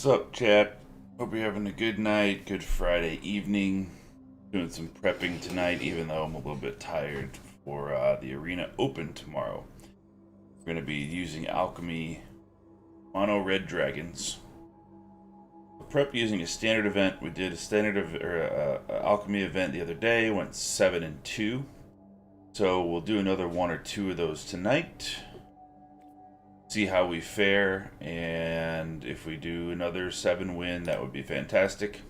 What's up, chat? Hope you're having a good night, good Friday evening. Doing some prepping tonight, even though I'm a little bit tired for the Arena Open tomorrow. We're going to be using Alchemy Mono Red Dragons. The prep using a standard event. We did a Alchemy event the other day, went 7-2. So we'll do another one or two of those tonight. See how we fare, and if we do another 7-win, that would be fantastic.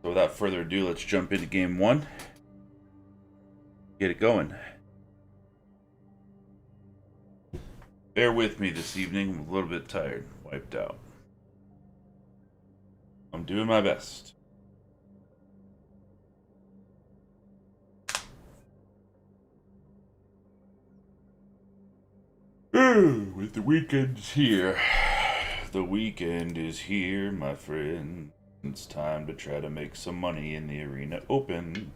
So without further ado, let's jump into game one. Get it going. Bear with me this evening. I'm a little bit tired, wiped out. I'm doing my best. With the weekend's here. The weekend is here, my friend. It's time to try to make some money in the Arena Open.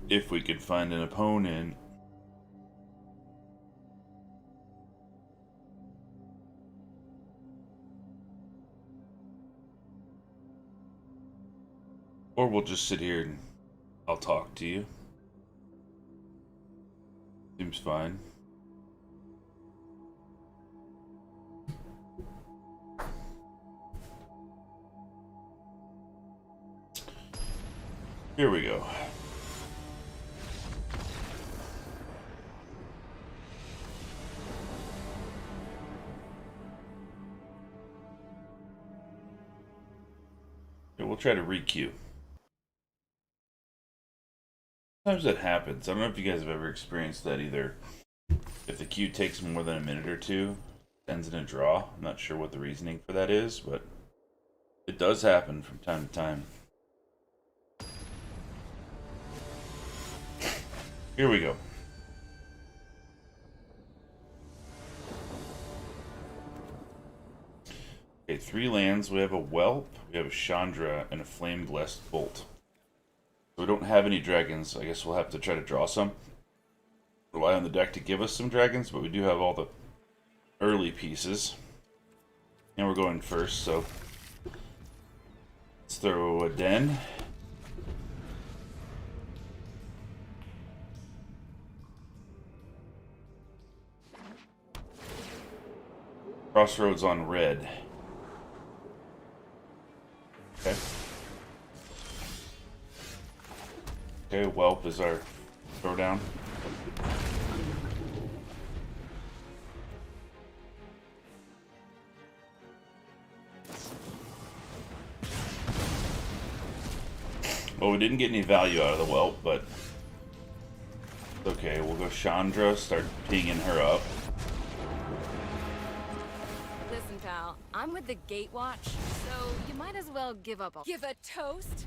If we could find an opponent. Or we'll just sit here and I'll talk to you. Seems fine. Here we go. Okay, we'll try to re-queue. Sometimes that happens. I don't know if you guys have ever experienced that either. If the queue takes more than a minute or two, it ends in a draw. I'm not sure what the reasoning for that is, but it does happen from time to time. Here we go. Okay, 3 lands. We have a Whelp, we have a Chandra, and a Flame Blessed Bolt. We don't have any dragons. I guess we'll have to try to draw some. Rely on the deck to give us some dragons, but we do have all the early pieces. And we're going first, so let's throw a Den. Crossroads on red. Okay. Okay, Whelp is our throwdown. Well, we didn't get any value out of the Whelp, but okay, we'll go Chandra, start pinging her up. Listen, pal, I'm with the Gatewatch, so you might as well give up a— Give a toast?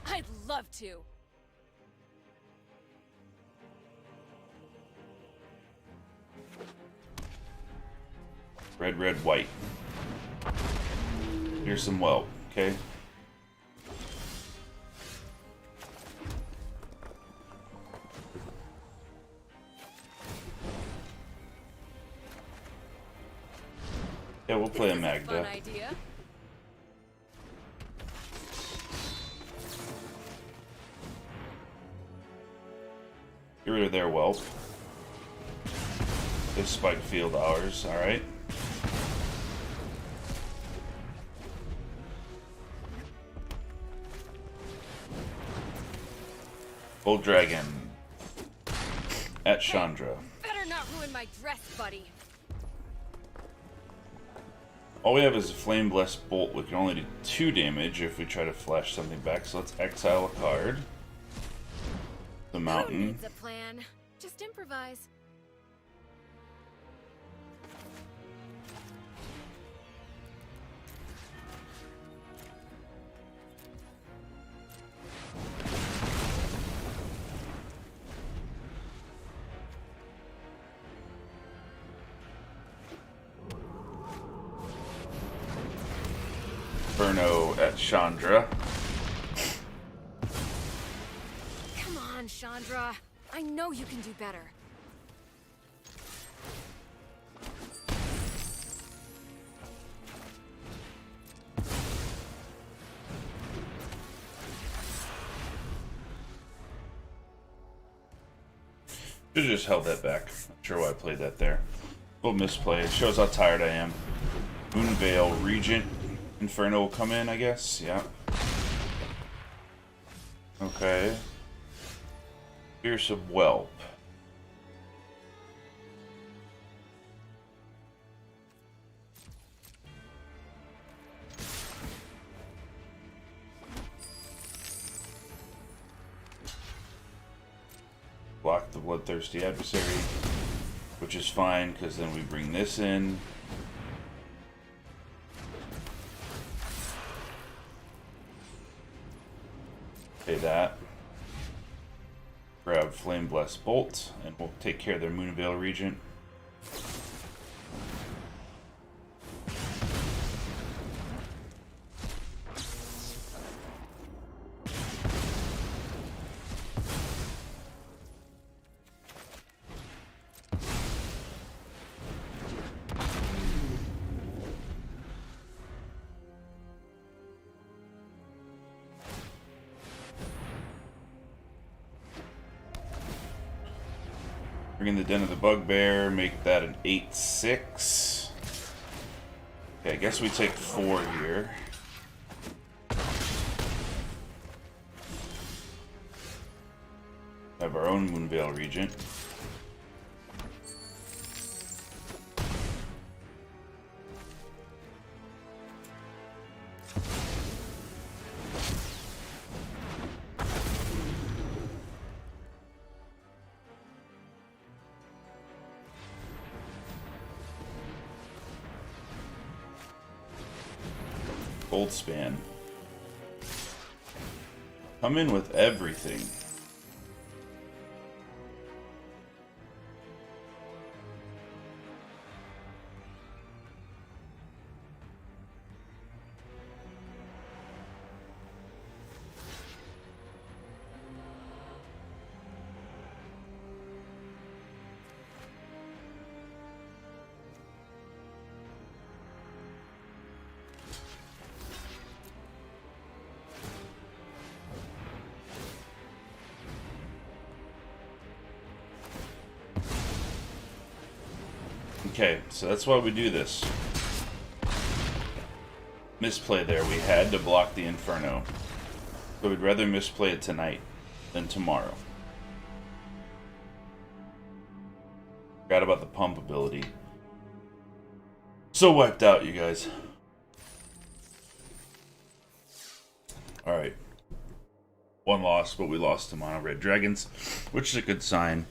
I'd love to. Red, red, white. Here's some Whelp, okay? Yeah, we'll play a Magda. Fun idea. Get rid of their Whelp. This Spike Field ours, alright. Old Dragon at Chandra. Better not ruin my dress, buddy. All we have is a Flame Blessed Bolt. We can only do 2 damage if we try to flash something back, so let's exile a card. The Mountain. Who needs a plan? Just improvise. Inferno at Chandra. Come on, Chandra. I know you can do better. Should've just held that back. Not sure why I played that there. Little misplay. It shows how tired I am. Moonveil, Regent, Inferno will come in, I guess. Yeah. Okay. Fearsome Whelp. Block the Bloodthirsty Adversary, which is fine because then we bring this in. Pay that. Grab Flame Blessed Bolt, and we'll take care of their Moonveil Regent. Bring in the Den of the Bugbear, make that an 8/6. Okay, I guess we take 4 here. Have our own Moonveil Regent. Goldspan. Come in with everything. Okay, so that's why we do this. Misplay there. We had to block the Inferno. But we'd rather misplay it tonight than tomorrow. Forgot about the pump ability. So wiped out, you guys. Alright. One loss, but we lost to Mono Red Dragons, which is a good sign.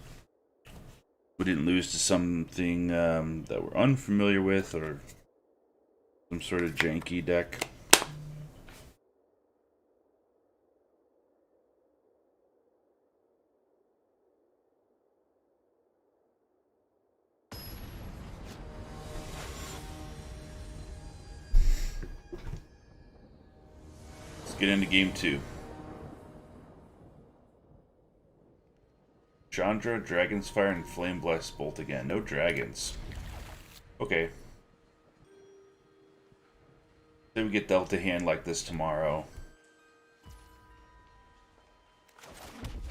We didn't lose to something that we're unfamiliar with or some sort of janky deck. Let's get into game 2. Chandra, Dragon's Fire, and Flame Blessed Bolt again. No dragons. Okay. Say we get dealt a hand like this tomorrow.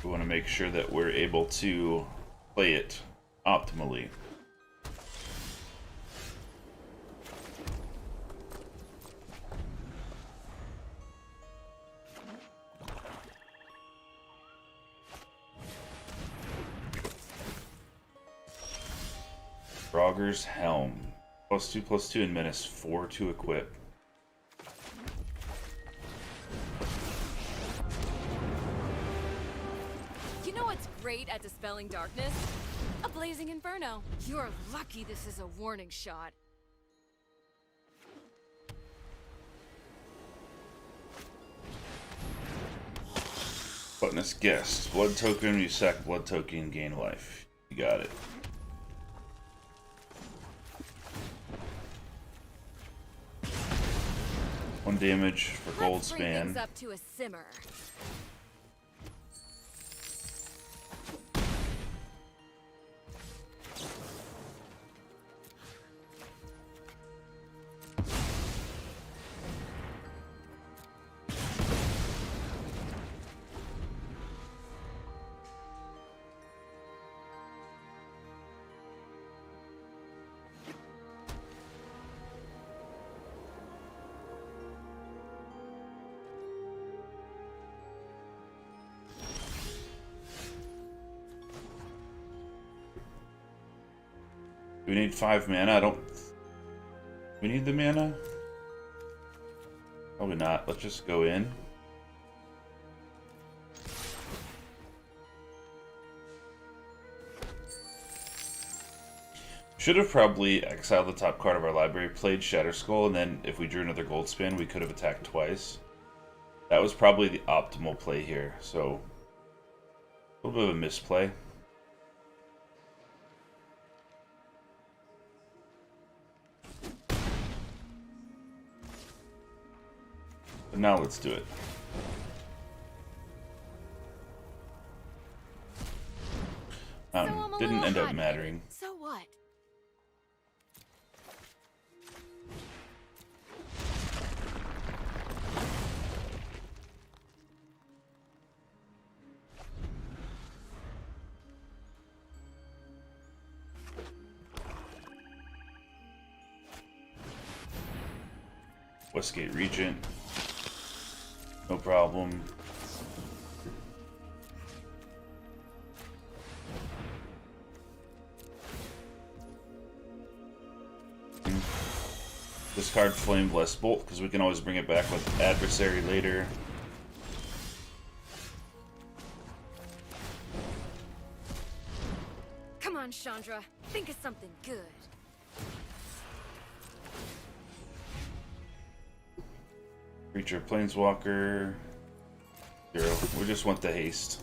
We want to make sure that we're able to play it optimally. Frogger's Helm. +2/+2 and menace 4 to equip. You know what's great at dispelling darkness? A blazing inferno. You're lucky this is a warning shot. Buttonous Guest. Blood token, you sack blood token and gain life. You got it. One damage for Let's bring Goldspan. things up to a simmer. Do we need 5 mana? I don't... We need the mana? Probably not. Let's just go in. Should have probably exiled the top card of our library, played Shatterskull, and then if we drew another Goldspan, we could have attacked twice. That was probably the optimal play here, so... A little bit of a misplay. But now let's do it. Didn't end up mattering. So what? Westgate Regent. No problem. Discard Flame Blessed Bolt because we can always bring it back with Adversary later. Come on, Chandra. Think of something good. Creature Planeswalker. 0. We just want the haste.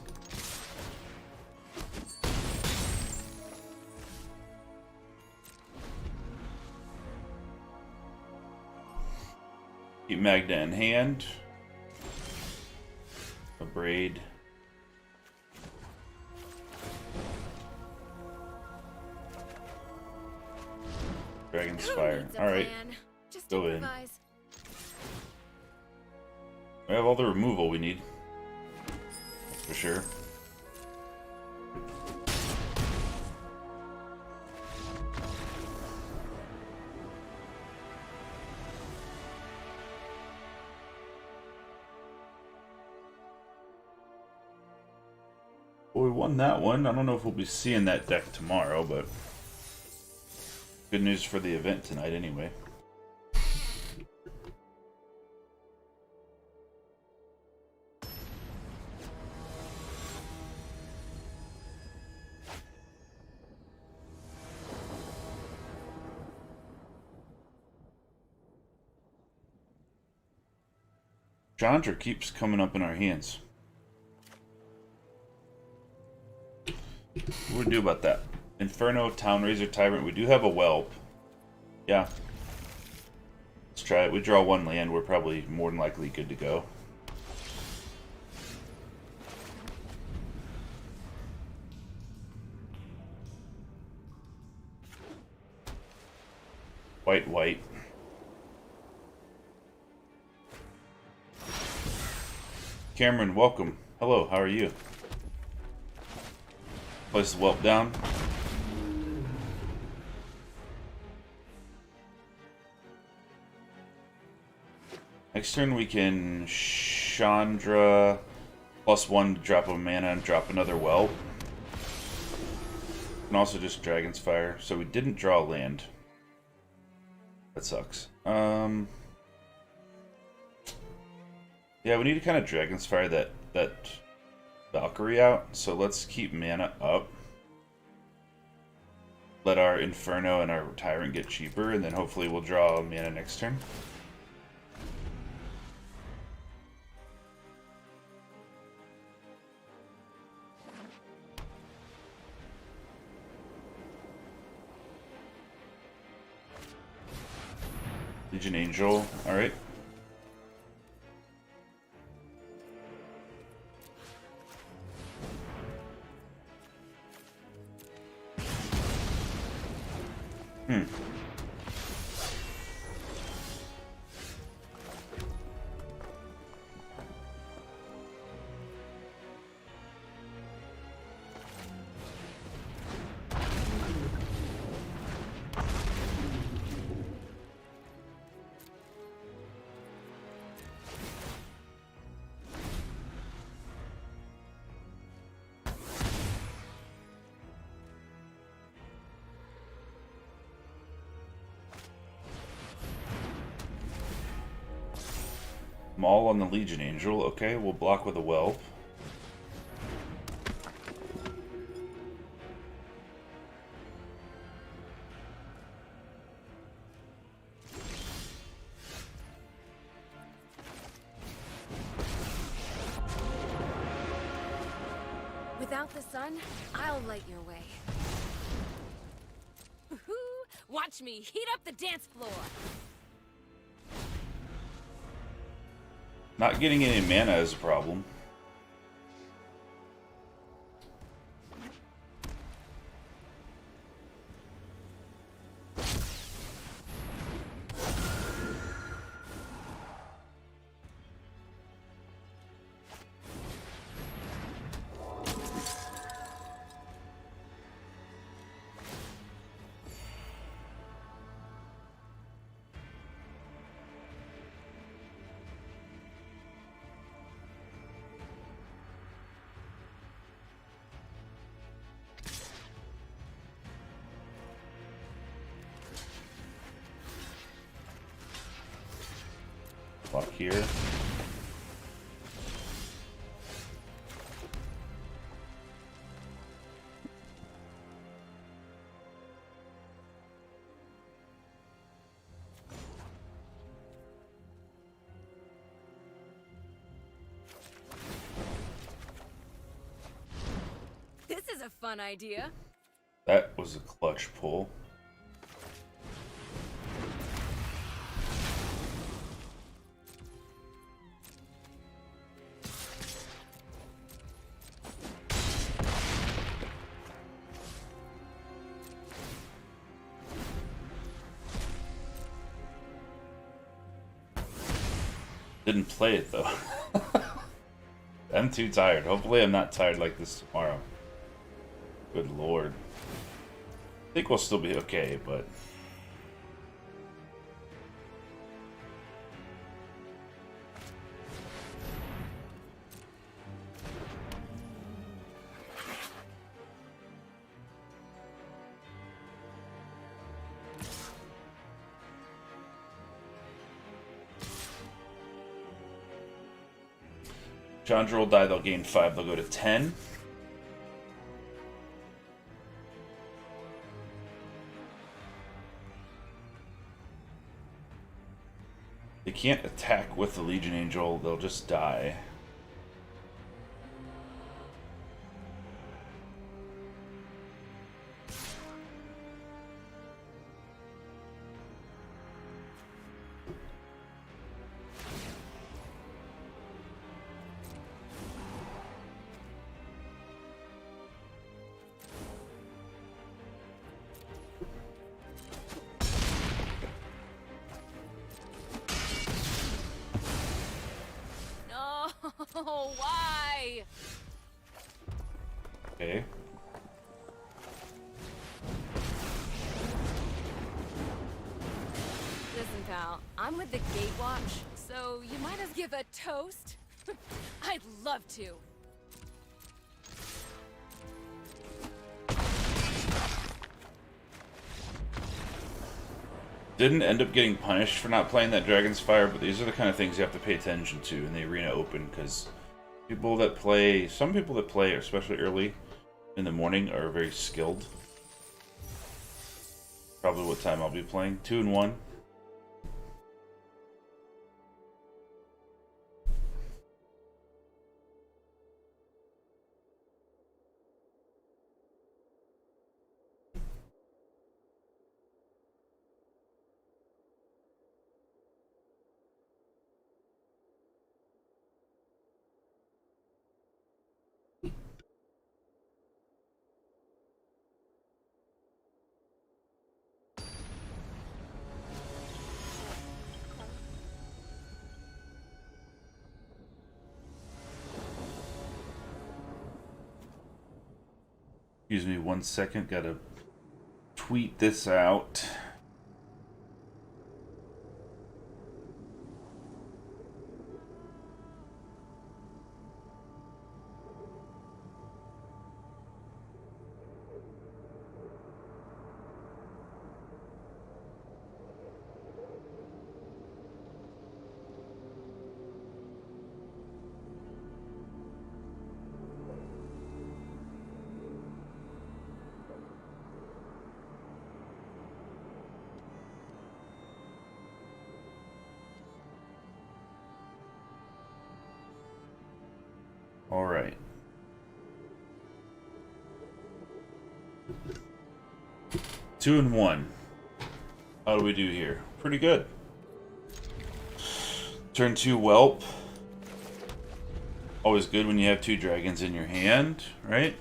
Keep Magna in hand. A Braid. Dragon's Fire. Alright. Go in. We have all the removal we need. That's for sure. Well, we won that one. I don't know if we'll be seeing that deck tomorrow, but good news for the event tonight anyway. Chandra keeps coming up in our hands. What do we do about that? Inferno, Town Razor, Tyrant. We do have a Whelp. Yeah. Let's try it. We draw 1 land. We're probably more than likely good to go. White, white. Cameron, welcome. Hello, how are you? Place the Whelp down. Next turn we can Chandra +1 to drop a mana and drop another Whelp. And also just Dragon's Fire. So we didn't draw a land. That sucks. Yeah, we need to kind of Dragon's Fire that Valkyrie out, so let's keep mana up. Let our Inferno and our Tyrant get cheaper, and then hopefully we'll draw mana next turn. Legion Angel, alright. Maul on the Legion Angel. Okay, we'll block with a Whelp. Without the sun, I'll light your way. Watch me heat up the dance floor. Not getting any mana is a problem. Block here. This is a fun idea. That was a clutch pull. Didn't play it though. I'm too tired. Hopefully I'm not tired like this tomorrow. Good lord. I think we'll still be okay, but... Chandra will die, they'll gain 5, they'll go to 10. They can't attack with the Legion Angel, they'll just die. No, why? Okay. Listen, pal, I'm with the Gatewatch, so you might as give a toast. I'd love to. Didn't end up getting punished for not playing that Dragon's Fire, but these are the kind of things you have to pay attention to in the Arena Open, because people that play, some people that play, especially early in the morning, are very skilled. Probably what time I'll be playing. 2 and 1. Excuse me 1 second, gotta tweet this out. All right. Two and one. How do we do here? Pretty good. Turn 2 Whelp. Always good when you have 2 dragons in your hand, right?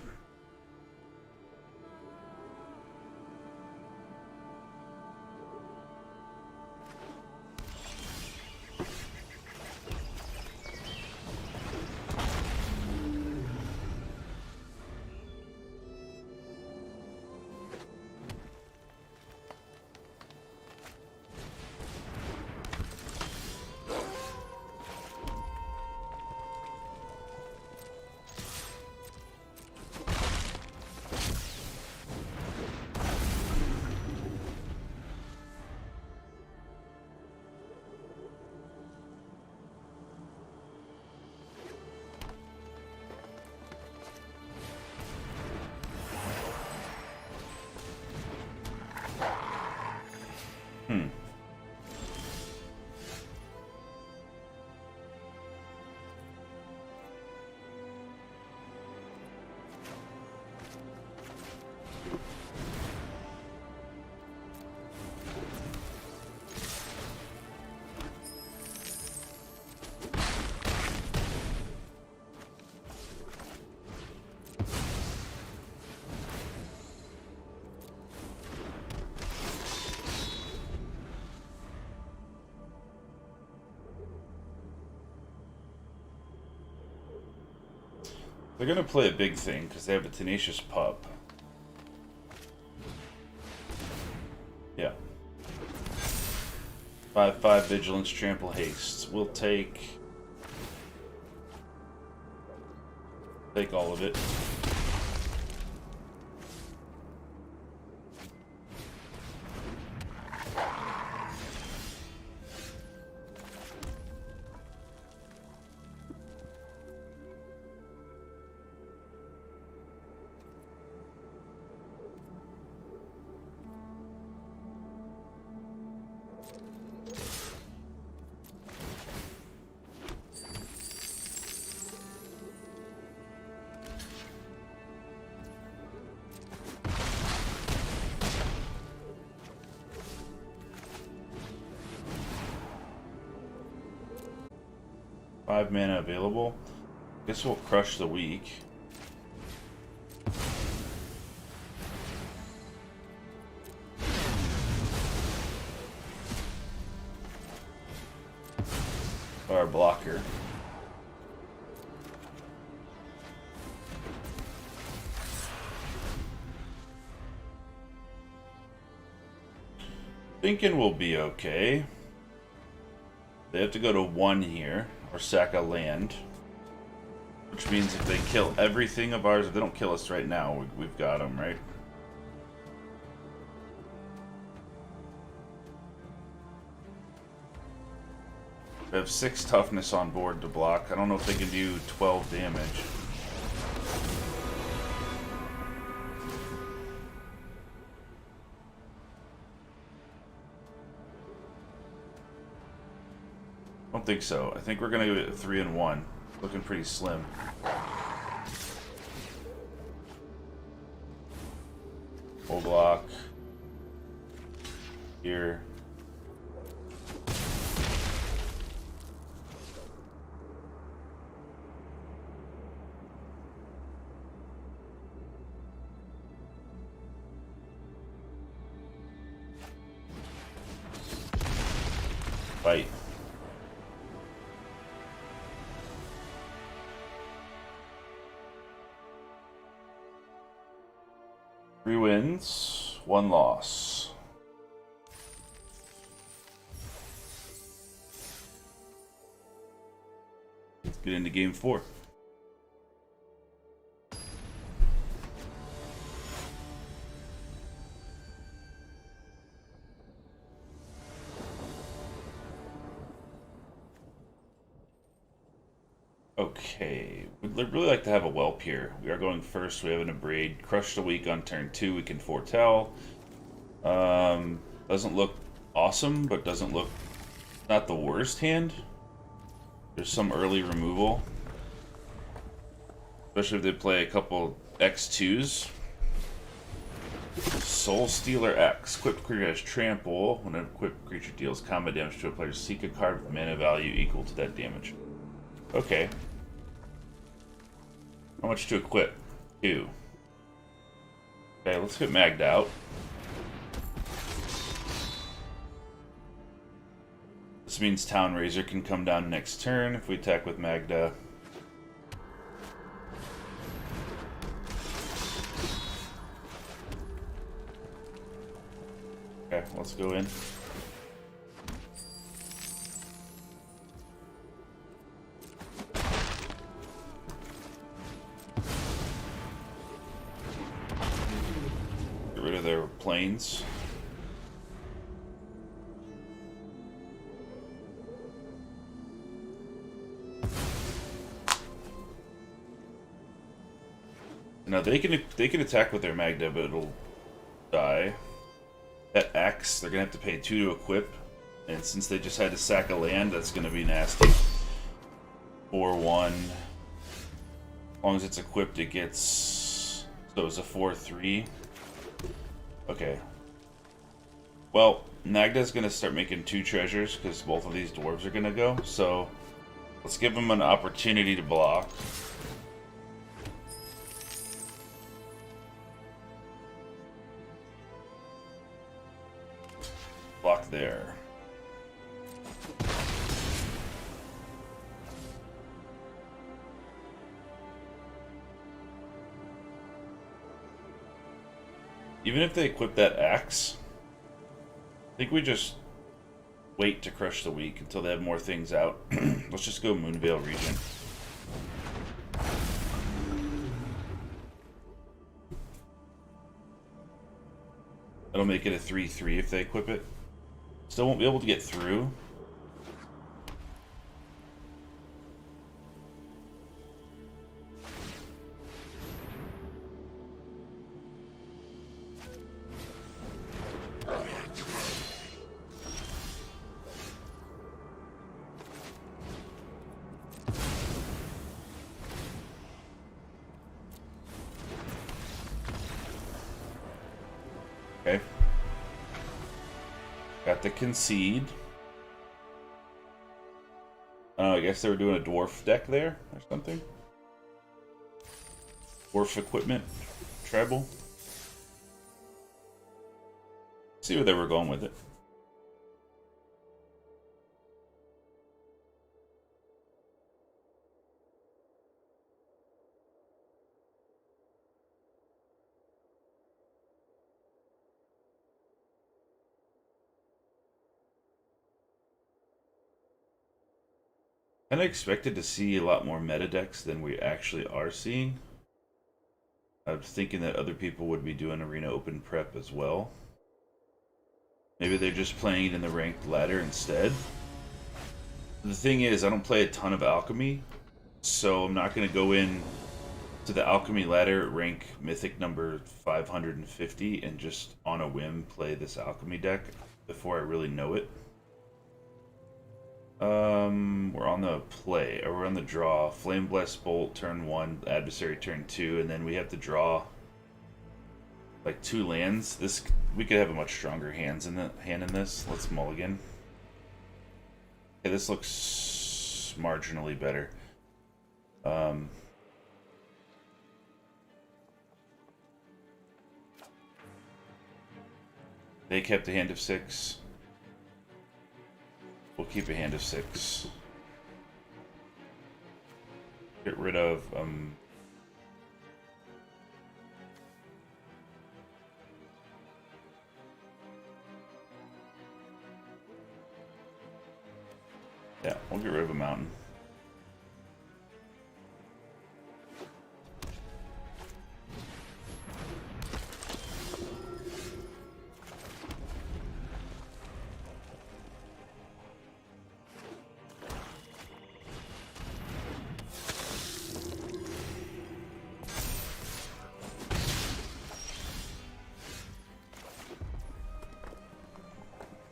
They're gonna play a big thing because they have a tenacious pup. Yeah. 5/5 vigilance, trample, haste. We'll take all of it. Five mana available. Guess we'll crush the weak. Our blocker. Thinking we'll be okay. They have to go to 1 here, or sack a land. Which means if they kill everything of ours, if they don't kill us right now, we've got them, right? We have 6 toughness on board to block. I don't know if they can do 12 damage. I don't think so. I think we're gonna give it 3 and 1. Looking pretty slim. Full block. Here. Fight. Three wins, 1 loss. Let's get into game 4. Okay, we'd really like to have a Whelp here. We are going first. We have an Abrade. Crush the weak on turn 2. We can foretell. Doesn't look awesome, but doesn't look not the worst hand. There's some early removal. Especially if they play a couple X2s. Soul Stealer X. Equipped creature has trample. When an equipped creature deals combat damage to a player, seek a card with mana value equal to that damage. Okay. How much to equip? 2. Okay, let's get magged out. This means Town Razor can come down next turn if we attack with Magda. Okay, let's go in. Get rid of their planes. Now they can attack with their Magda, but it'll die. At X, they're gonna have to pay 2 to equip, and since they just had to sack a land, that's gonna be nasty. 4/1. As long as it's equipped, it gets. So it's a 4/3. Okay. Well, Nagda's gonna start making 2 treasures because both of these dwarves are gonna go. So let's give them an opportunity to block. Block there. Even if they equip that axe, I think we just wait to crush the weak until they have more things out. Let's just go Moonveil region. That'll make it a 3/3 if they equip it. Still won't be able to get through. Okay. Got the concede. Oh, I guess they were doing a dwarf deck there or something. Dwarf equipment, treble. See where they were going with it. Kind of expected to see a lot more meta decks than we actually are seeing. I was thinking that other people would be doing Arena Open prep as well. Maybe they're just playing it in the ranked ladder instead. The thing is, I don't play a ton of Alchemy, so I'm not going to go in to the Alchemy ladder at rank Mythic number 550 and just on a whim play this Alchemy deck before I really know it. We're on the play, or we're on the draw. Flame Blessed Bolt turn 1, Adversary turn 2, and then we have to draw like 2 lands. This we could have a much stronger hand in this. Let's mulligan. Okay, this looks marginally better. They kept a hand of 6. We'll keep a hand of 6. Get rid of yeah, we'll get rid of a mountain.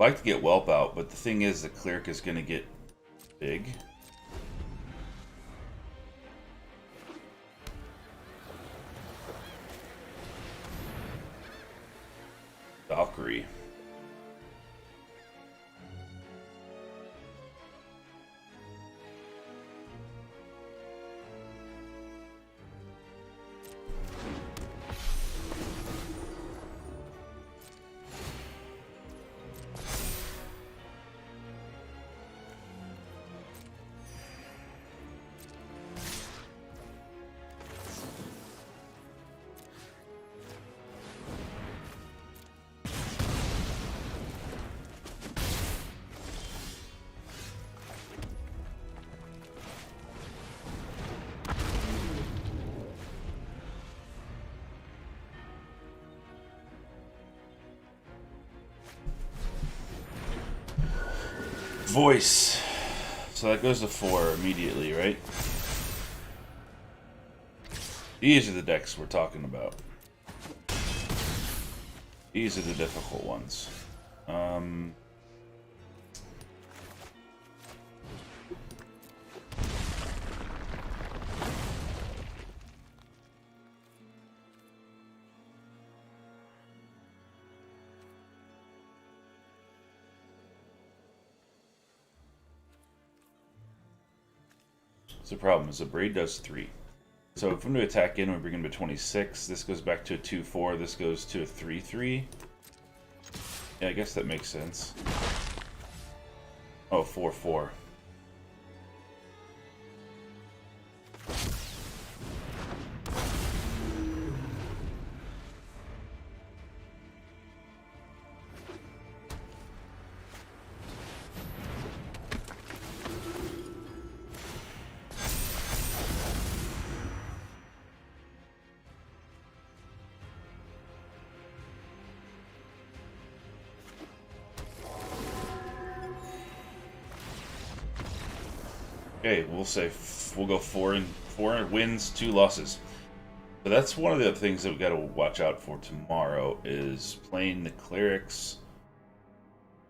I'd like to get Whelp out, but the thing is the Cleric is going to get big. Voice. So that goes to 4 immediately, right? These are the decks we're talking about. These are the difficult ones. So the problem is the braid does 3. So if I'm going to attack in, we bring him to 26. This goes back to a 2-4. This goes to a 3-3. Yeah, I guess that makes sense. Oh, 4-4. Okay, we'll say we'll go 4 wins, 2 losses. So that's one of the things that we got to watch out for tomorrow is playing the clerics.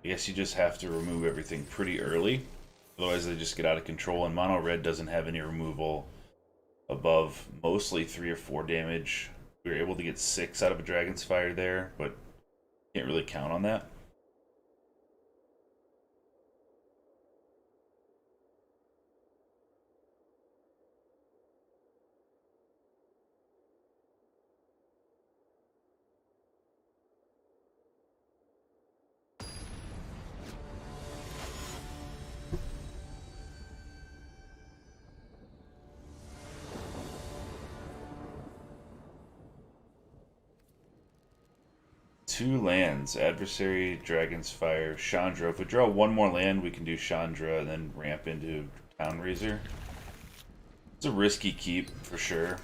I guess you just have to remove everything pretty early, otherwise they just get out of control. And mono red doesn't have any removal above mostly 3 or 4 damage. We were able to get 6 out of a Dragon's Fire there, but can't really count on that. Two lands, Adversary, Dragon's Fire, Chandra. If we draw one more land, we can do Chandra and then ramp into Town Razor. It's a risky keep, for sure.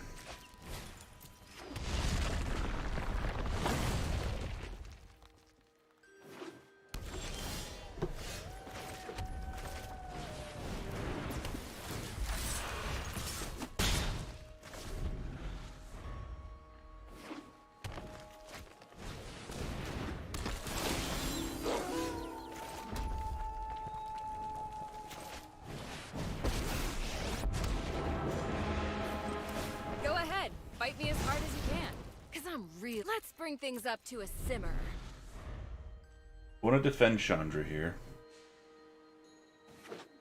Fight me as hard as you can, because I'm real. Let's bring things up to a simmer. I want to defend Chandra here.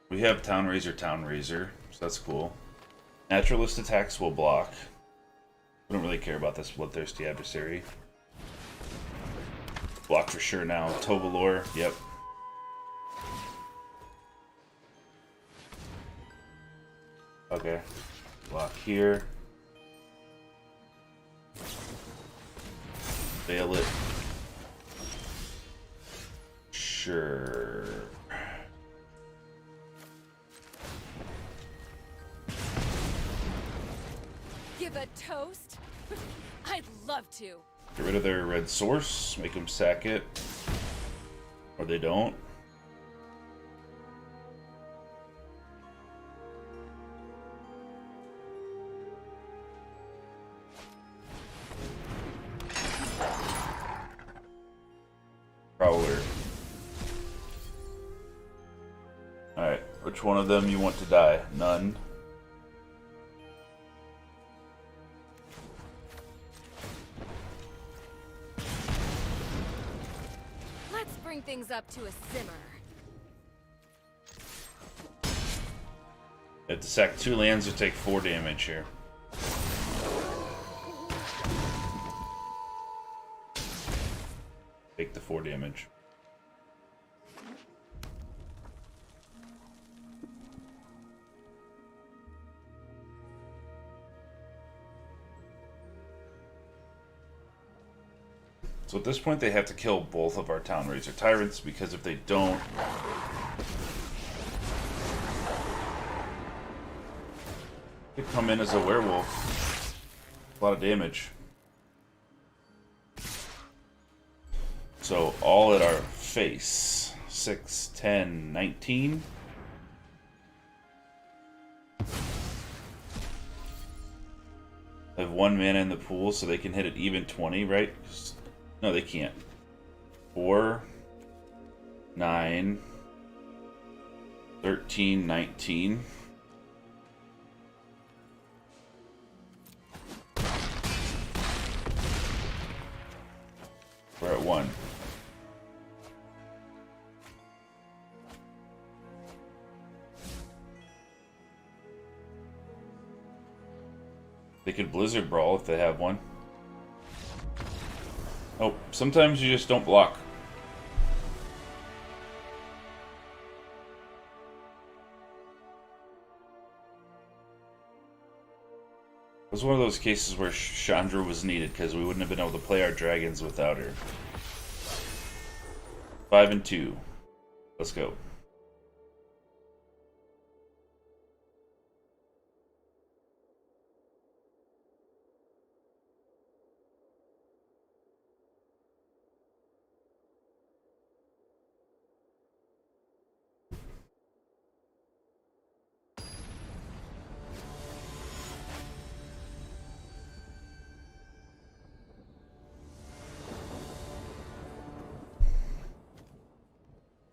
We have Town Razor, so that's cool. Naturalist attacks will block. We don't really care about this Bloodthirsty Adversary. Block for sure now. Tovalor, yep. Okay. Block here. Fail it. Sure. Give a toast? I'd love to. Get rid of their red source, make them sack it. Or they don't. Prowler. Alright, which one of them you want to die? None. Let's bring things up to a simmer. You have to sack 2 lands to take 4 damage here. Take the 4 damage. So at this point they have to kill both of our Town Razor Tyrants, because if they don't, they come in as a werewolf. A lot of damage. So all at our face. 6, 10, 19. They have 1 mana in the pool, so they can hit it even 20, right? No, they can't. 4, 9, 13, 19. We're at 1. They could Blizzard Brawl if they have one. Oh, sometimes you just don't block. It was one of those cases where Chandra was needed because we wouldn't have been able to play our dragons without her. 5 and 2. Let's go.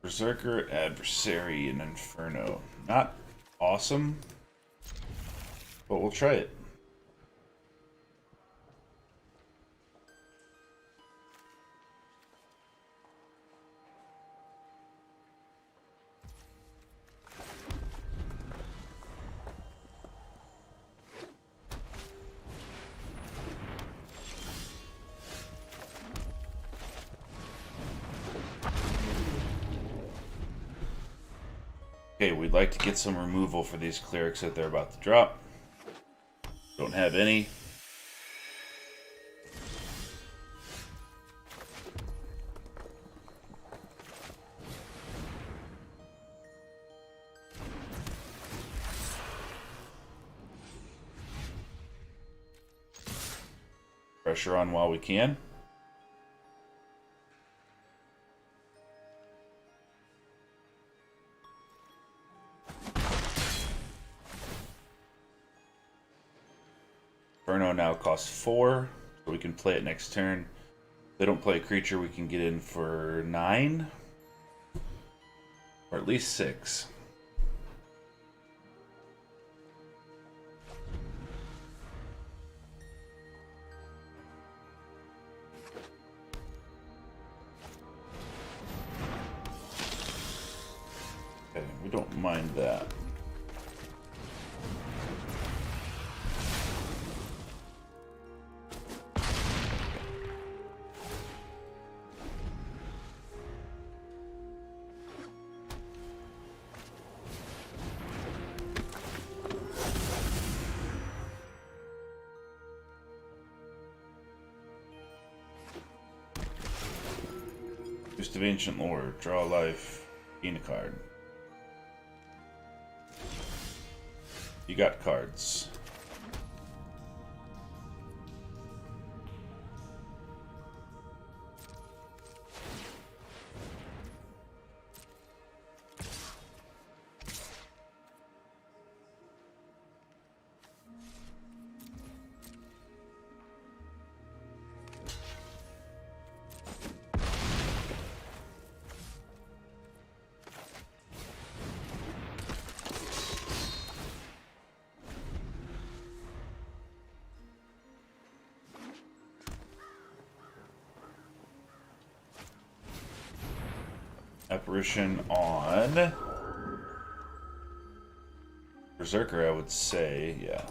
Berserker, Adversary, and Inferno. Not awesome, but we'll try it. Okay, we'd like to get some removal for these clerics that they're about to drop. Don't have any. Pressure on while we can. Inferno now costs 4, so we can play it next turn. If they don't play a creature, we can get in for 9. Or at least 6. Okay, we don't mind that. Boost of Ancient Lore, draw a life, gain a card. You got cards. Apparition on Berserker, I would say, yeah.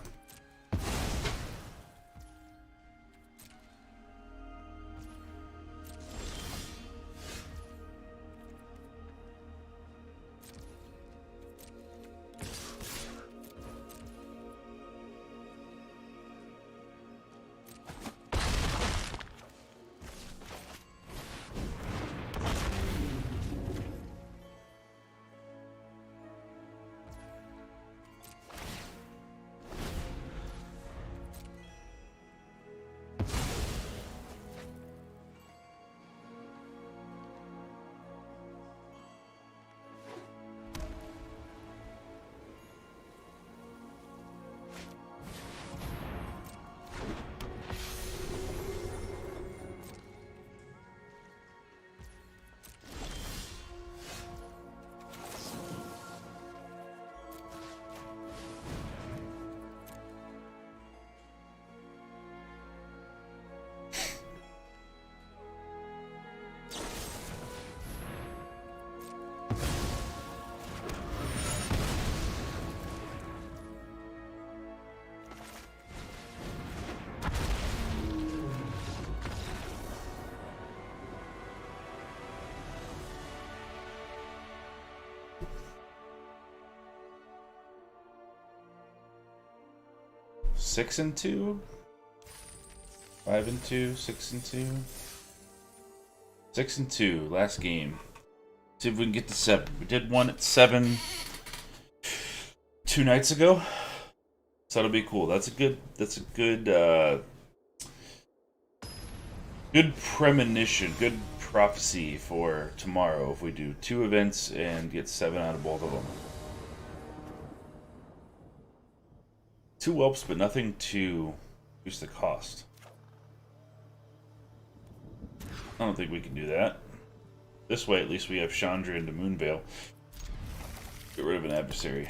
6-2, 5-2, 6-2, 6-2. Last game. See if we can get to 7. We did one at 7 2 nights ago, so that'll be cool. That's a good. Good premonition, good prophecy for tomorrow if we do 2 events and get 7 out of both of them. 2 whelps, but nothing to reduce the cost. I don't think we can do that. This way, at least we have Chandra into Moonveil. Get rid of an adversary.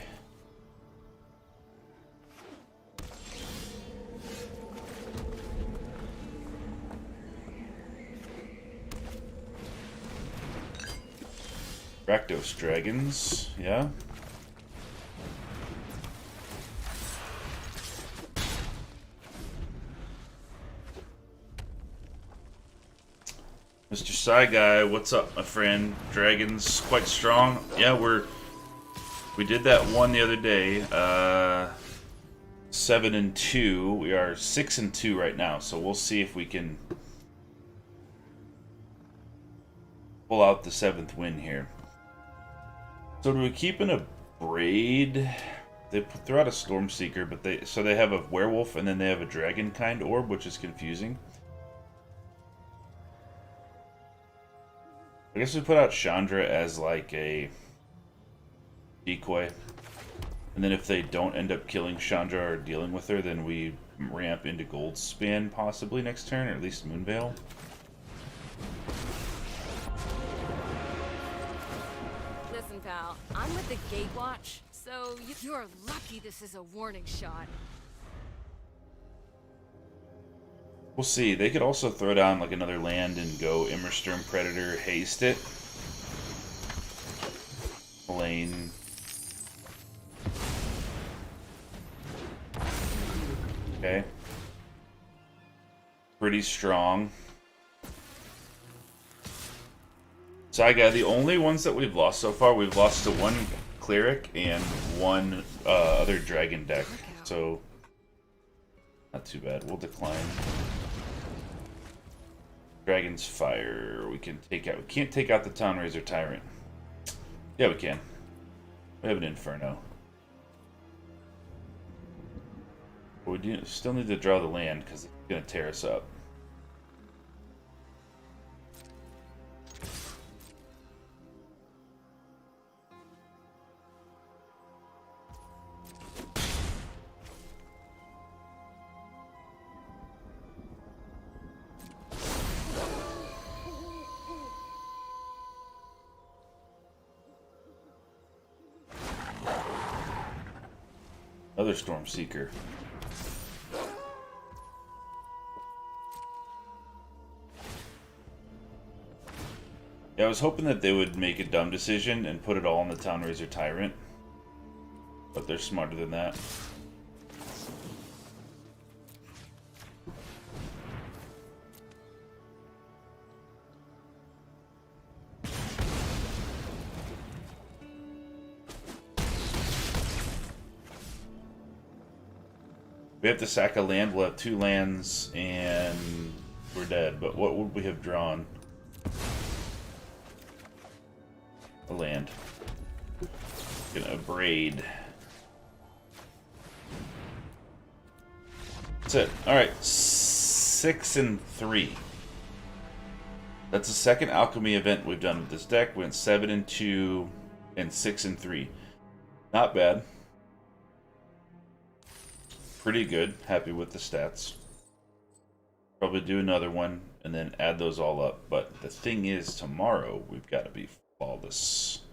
Rakdos dragons, yeah. Mr. Psy Guy, what's up, my friend? Dragons quite strong. Yeah, we did that one the other day. 7-2. We are 6-2 right now, so we'll see if we can pull out the 7th win here. So do we keep in a braid? They throw out a Stormseeker, but they have a werewolf and then they have a dragon kind orb, which is confusing. I guess we put out Chandra as like a decoy. And then if they don't end up killing Chandra or dealing with her, then we ramp into Goldspan possibly next turn, or at least Moonveil. Listen, pal, I'm with the Gatewatch, so you're lucky this is a warning shot. We'll see. They could also throw down like another land and go Immersturm Predator, haste it. Lane. Okay. Pretty strong. So I got the only ones that we've lost so far. We've lost to 1 cleric and 1 other dragon deck. So not too bad. We'll decline. Dragon's Fire. We can take out. We can't take out the Town Razor Tyrant. Yeah, we can. We have an Inferno. But we still need to draw the land because it's going to tear us up. Another Stormseeker. Yeah, I was hoping that they would make a dumb decision and put it all on the Town Razor Tyrant. But they're smarter than that. We have to sack a land, we'll have 2 lands, and we're dead. But what would we have drawn? A land. Gonna braid. That's it. Alright, 6-3. That's the second alchemy event we've done with this deck. We went 7-2 and 6-3. Not bad. Pretty good. Happy with the stats. Probably do another one and then add those all up. But the thing is, tomorrow we've got to be flawless.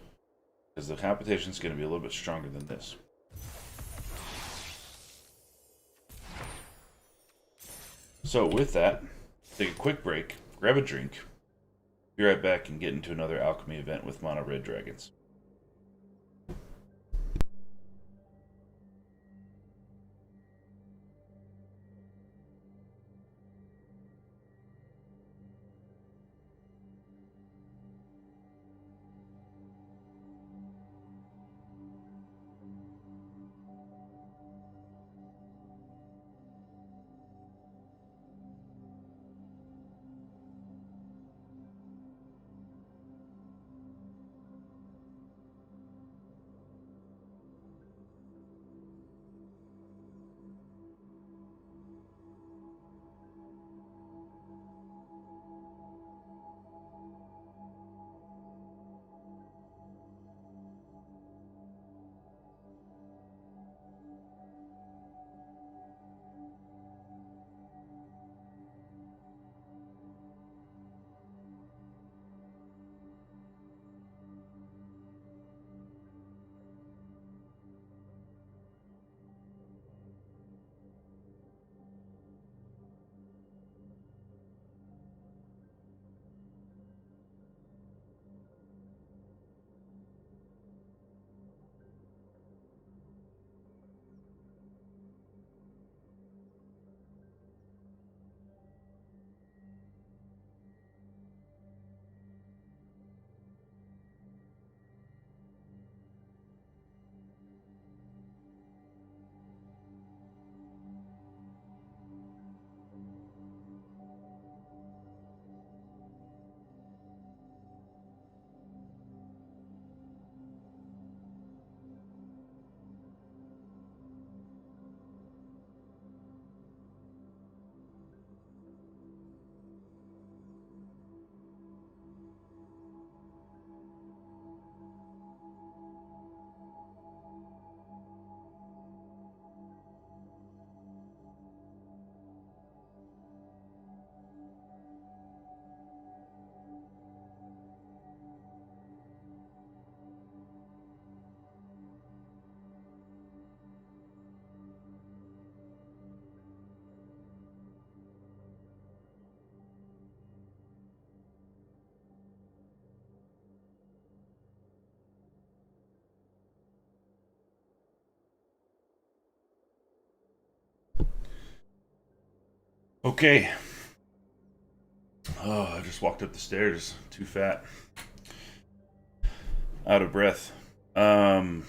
Because the competition's going to be a little bit stronger than this. So with that, take a quick break, grab a drink, be right back and get into another alchemy event with Mono Red Dragons. Okay. Oh, I just walked up the stairs. Too fat. Out of breath. Alchemy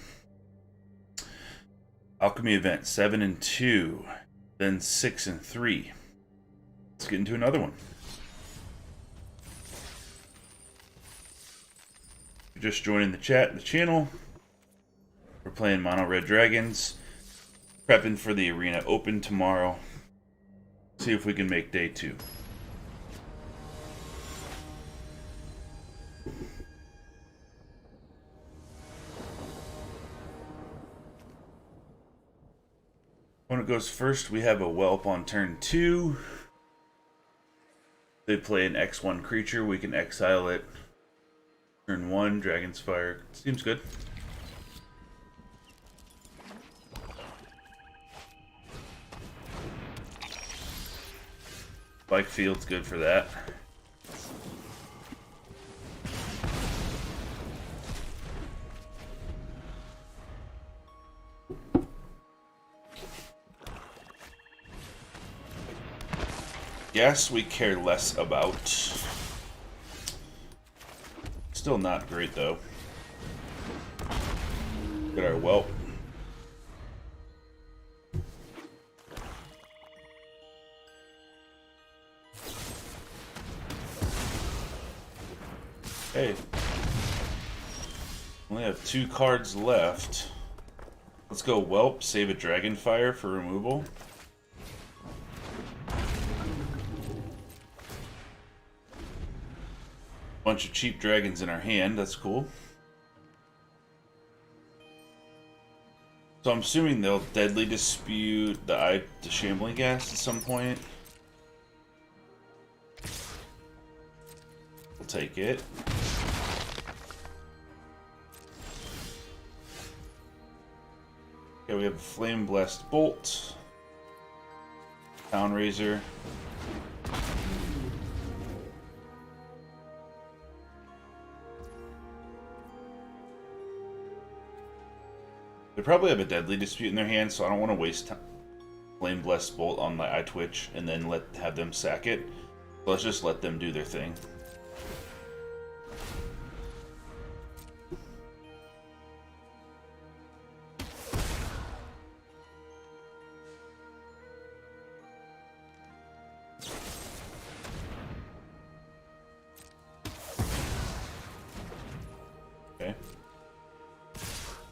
event 7 and 2, then 6 and 3. Let's get into another one. You're just joining the chat, the channel. We're playing Mono Red Dragons. Prepping for the Arena Open tomorrow. See if we can make day 2. When it goes first, we have a Whelp on turn 2. They play an X1 creature, we can exile it. Turn 1, Dragon's Fire. Seems good. Bike Field's good for that. Yes, we care less about. Still not great though. Get our Whelp. Hey. Only have 2 cards left. Let's go Whelp, save a Dragonfire for removal. Bunch of cheap dragons in our hand, that's cool. So I'm assuming they'll Deadly Dispute the Shambling Ghast at some point. We'll take it. Okay, we have a Flame Blessed Bolt. Town Razor. They probably have a Deadly Dispute in their hand, so I don't want to waste Flame Blessed Bolt on my iTwitch and then have them sack it. So let's just let them do their thing. Okay.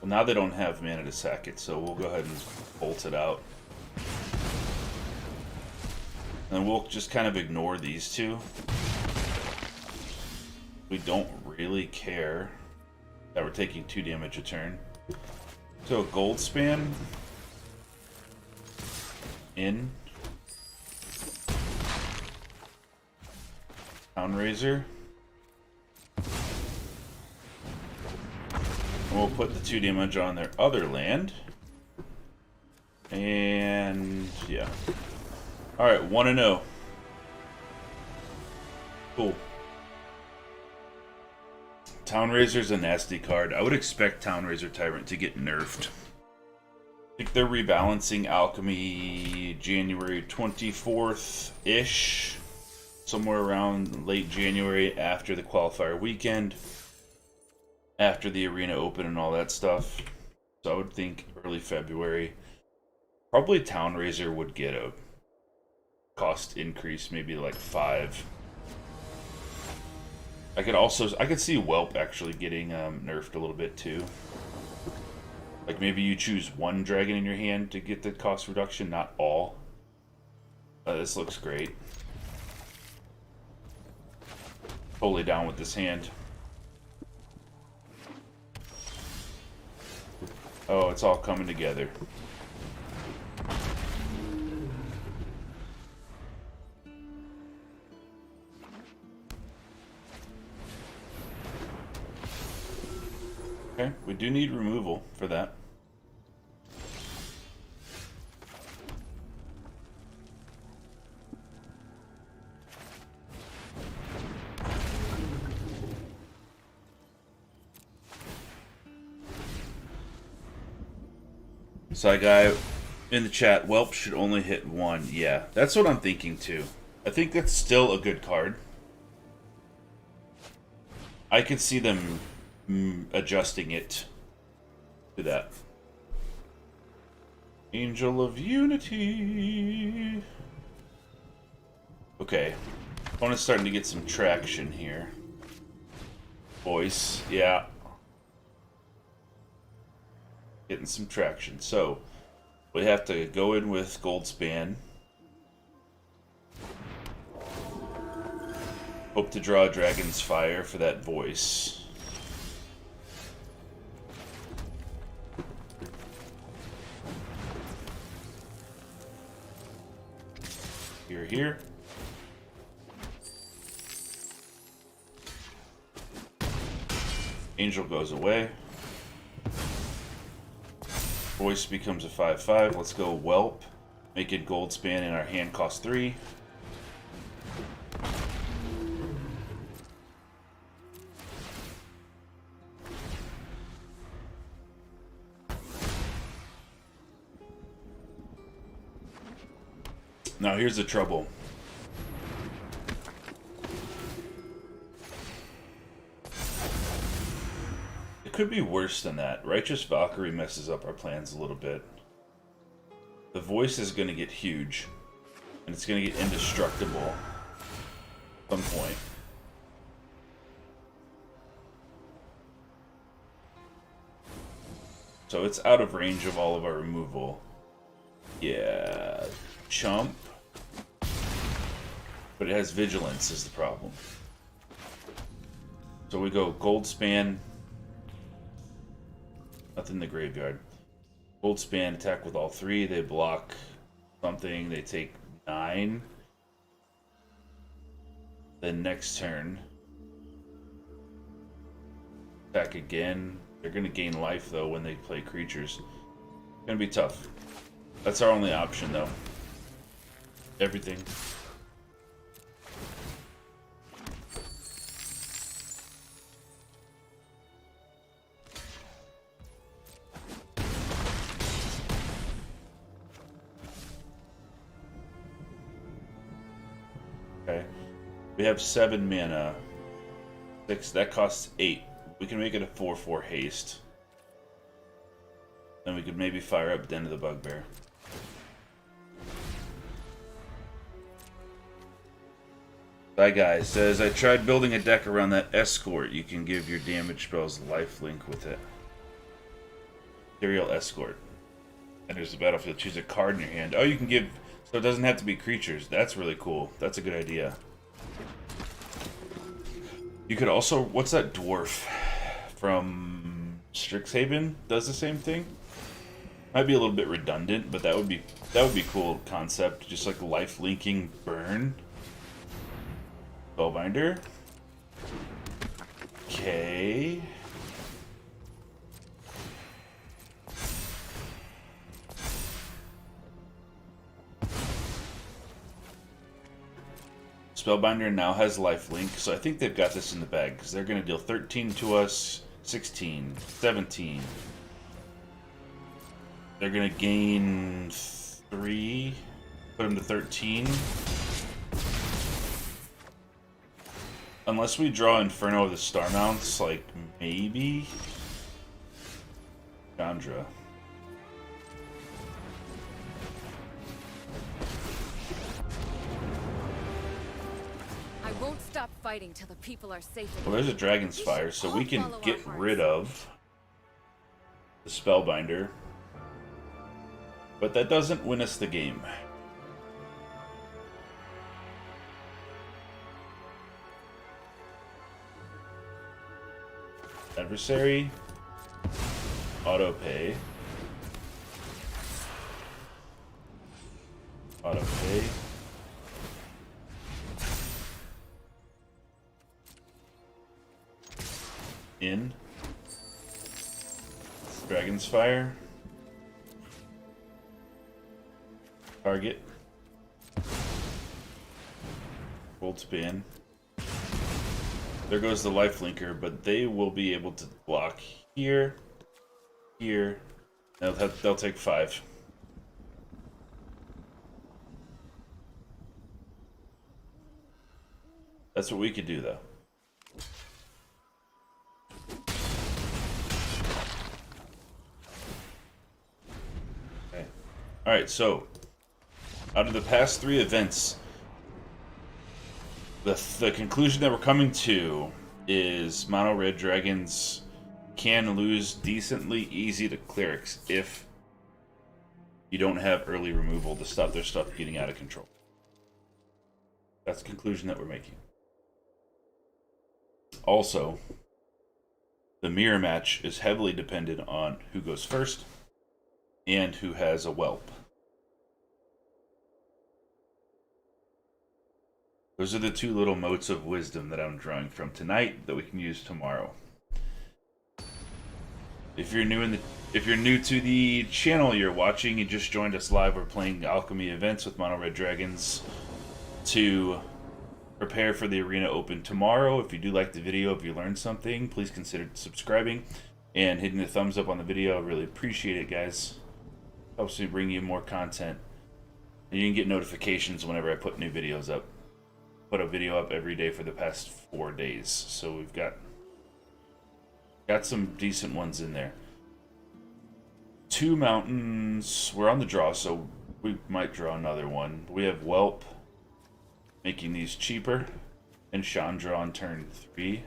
Well, now they don't have mana to sack it, so we'll go ahead and bolt it out. And we'll just kind of ignore these two. We don't really care that we're taking 2 damage a turn. So Gold Span. In. Town Razor. We'll put the 2 damage on their other land. And yeah. Alright, 1-0. Cool. Town Razor's a nasty card. I would expect Town Razor Tyrant to get nerfed. I think they're rebalancing Alchemy January 24th-ish. Somewhere around late January after the qualifier weekend. After the Arena Open and all that stuff. So I would think early February. Probably Town Razor would get a cost increase, maybe like 5. I could see Whelp actually getting nerfed a little bit too. Like maybe you choose 1 dragon in your hand to get the cost reduction, not all. This looks great. Totally down with this hand. Oh, it's all coming together. Okay, we do need removal for that. Side guy In the chat, Whelp should only hit 1. Yeah, that's what I'm thinking too. I think that's still a good card. I could see them adjusting it to that. Angel of Unity. Okay. Opponent's starting to get some traction here. Voice, yeah. Getting some traction. So, we have to go in with Goldspan. Hope to draw Dragon's Fire for that voice. Here. Angel goes away. Voice becomes a 5/5. Let's go Whelp. Make it Goldspan in our hand, cost 3. Now here's the trouble. It could be worse than that. Righteous Valkyrie messes up our plans a little bit. The voice is going to get huge. And it's going to get indestructible at some point. So it's out of range of all of our removal. Yeah, chump. But it has vigilance is the problem. So we go Goldspan. Nothing in the graveyard. Goldspan, attack with all 3. They block something. They take 9. Then next turn. Attack again. They're going to gain life, though, when they play creatures. It's going to be tough. That's our only option, though. Everything. Okay. We have 7 mana. 6, that costs 8. We can make it a 4/4 haste. Then we could maybe fire up Den of the Bugbear. That guy says, I tried building a deck around that escort. You can give your damage spells lifelink with it. Ethereal Escort. And there's the battlefield. Choose a card in your hand. Oh, you can give... So it doesn't have to be creatures. That's really cool. That's a good idea. You could also... What's that dwarf from Strixhaven? Does the same thing? Might be a little bit redundant, but that would be cool concept. Just like life linking burn. Spellbinder. Okay. Spellbinder now has lifelink, so I think they've got this in the bag, because they're going to deal 13 to us, 16, 17. They're going to gain 3, put them to 13. Unless we draw Inferno of the Star Mounts, like, maybe? Chandra. I won't stop fighting till the people are safe. Well, there's a Dragon's Fire, so we can get rid of the Spellbinder. But that doesn't win us the game. Adversary. Autopay. Autopay. In. Dragon's Fire. Target. Goldspan. There goes the lifelinker, but they will be able to block here, here. They'll take 5. That's what we could do, though. Okay. Alright, so out of the past 3 events, the conclusion that we're coming to is mono red dragons can lose decently easy to clerics if you don't have early removal to stop their stuff getting out of control. That's the conclusion that we're making. Also, the mirror match is heavily dependent on who goes first and who has a whelp. Those are the 2 little motes of wisdom that I'm drawing from tonight that we can use tomorrow. If you're new to the channel you're watching, you just joined us live. We're playing alchemy events with mono red dragons to prepare for the arena open tomorrow. If you do like the video, if you learned something, please consider subscribing and hitting the thumbs up on the video. I really appreciate it, guys. Helps me bring you more content, and you can get notifications whenever I put new videos up. Put a video up every day for the past 4 days, so we've got some decent ones in there. 2 mountains. We're on the draw, so we might draw another one. We have Whelp, making these cheaper, and Chandra on turn 3.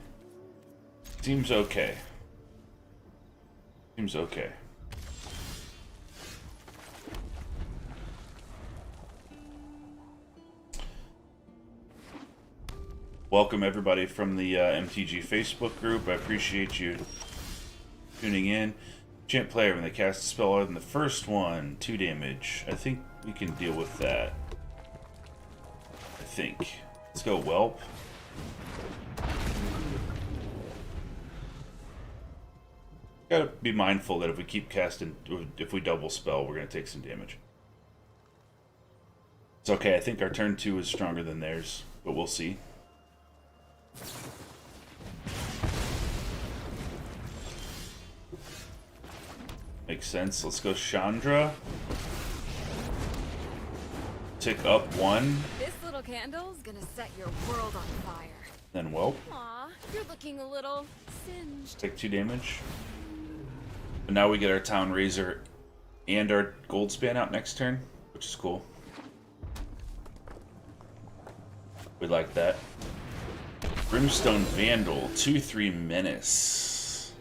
Seems okay. Seems okay. Welcome everybody from the MTG Facebook group. I appreciate you tuning in. Champ player, when they cast a spell other than the first one, 2 damage. I think we can deal with that. I think. Let's go Whelp. Gotta be mindful that if we keep casting, if we double spell, we're gonna take some damage. It's okay, I think our turn 2 is stronger than theirs, but we'll see. Makes sense. Let's go Chandra. Tick up 1. This little candle's gonna set your world on fire. Then Whelp. Aw, you're looking a little singed. Take 2 damage. But now we get our Town Razor and our Gold Span out next turn, which is cool. We like that. Brimstone Vandal, 2/3 Menace.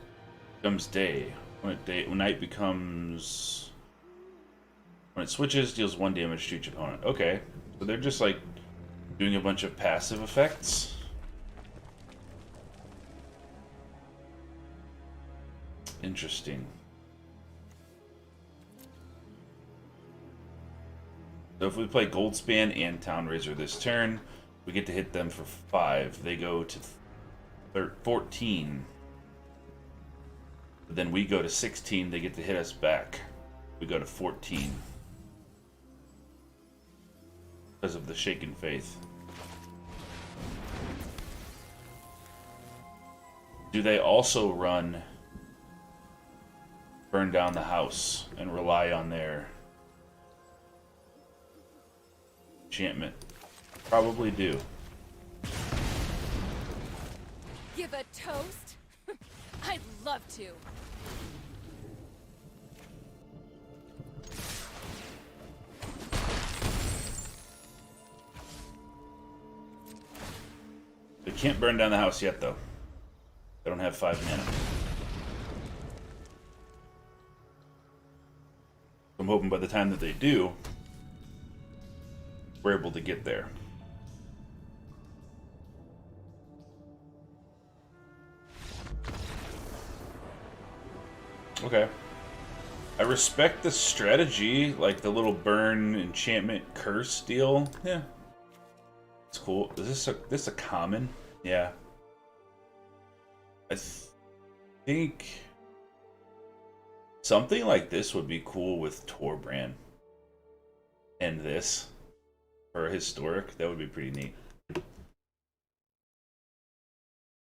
Comes day. When night becomes... When it switches, deals 1 damage to each opponent. Okay, so they're just like doing a bunch of passive effects. Interesting. So if we play Goldspan and Town Razor this turn, we get to hit them for 5. They go to 14. But then we go to 16. They get to hit us back. We go to 14. Because of the Shaken Faith. Do they also run Burn Down the House and rely on their enchantment? Probably do. Give a toast? I'd love to. They can't burn down the house yet, though. They don't have 5 mana. I'm hoping by the time that they do, we're able to get there. Okay. I respect the strategy, like the little burn enchantment curse deal. Yeah. It's cool. Is this a common? Yeah. I think something like this would be cool with Torbrand. And this for a historic, that would be pretty neat.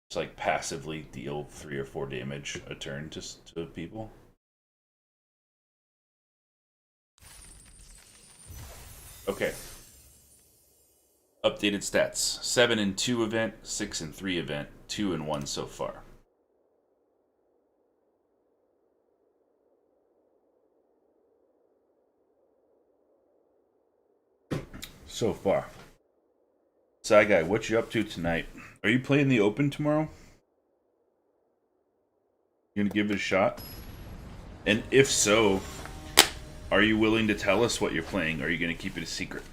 Just like passively deal 3 or 4 damage a turn to people. Okay. Updated stats: 7 and 2 event, 6 and 3 event, 2 and 1 so far. So far. Side Guy, what you up to tonight? Are you playing the Open tomorrow? You gonna give it a shot? And if so, are you willing to tell us what you're playing, or are you gonna keep it a secret?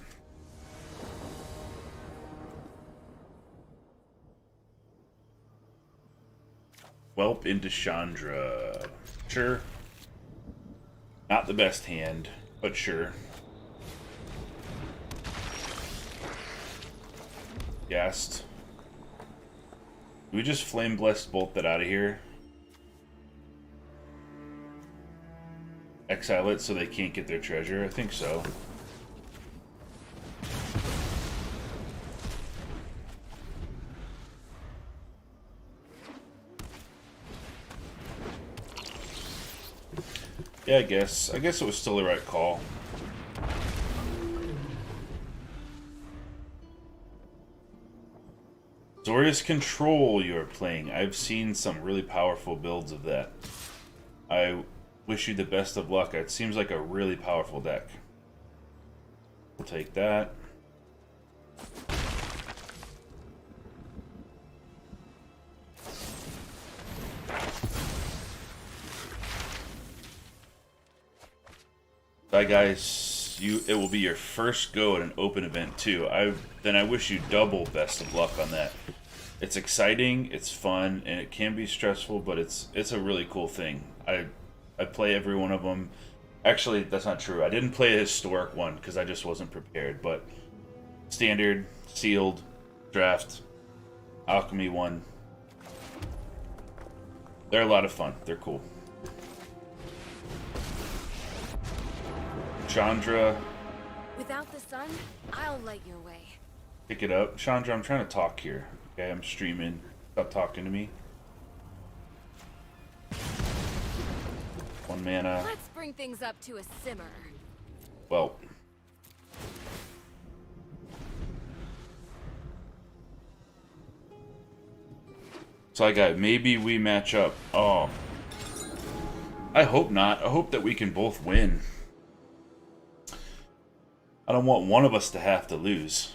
Whelp into Chandra. Sure. Not the best hand, but sure. Gassed. Do we just Flame Blessed Bolt that out of here? Exile it so they can't get their treasure? I think so. Yeah, I guess it was still the right call. Azorius Control you're playing. I've seen some really powerful builds of that. I wish you the best of luck. It seems like a really powerful deck. We'll take that. Bye guys, it will be your first go at an open event too. I wish you double best of luck on that. It's exciting, it's fun, and it can be stressful, but it's a really cool thing. I play every one of them. Actually, that's not true. I didn't play a historic one because I just wasn't prepared, but standard, sealed, draft, alchemy one. They're a lot of fun. They're cool. Chandra. Without the sun, I'll light your way. Pick it up. Chandra, I'm trying to talk here. Okay, I'm streaming. Stop talking to me. 1 mana. Let's bring things up to a simmer. Well. So I got maybe we match up. Oh. I hope not. I hope that we can both win. I don't want one of us to have to lose.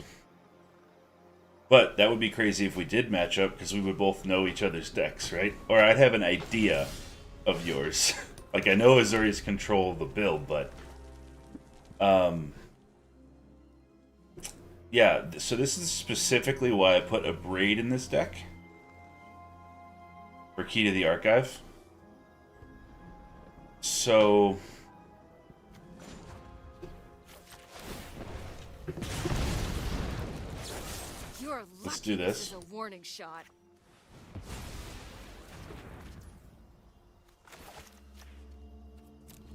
But that would be crazy if we did match up because we would both know each other's decks, right? Or I'd have an idea of yours. Like, I know Azorius control the build, but... yeah, so this is specifically why I put a Braid in this deck. For Key to the Archive. So... let's do this. This is a warning shot.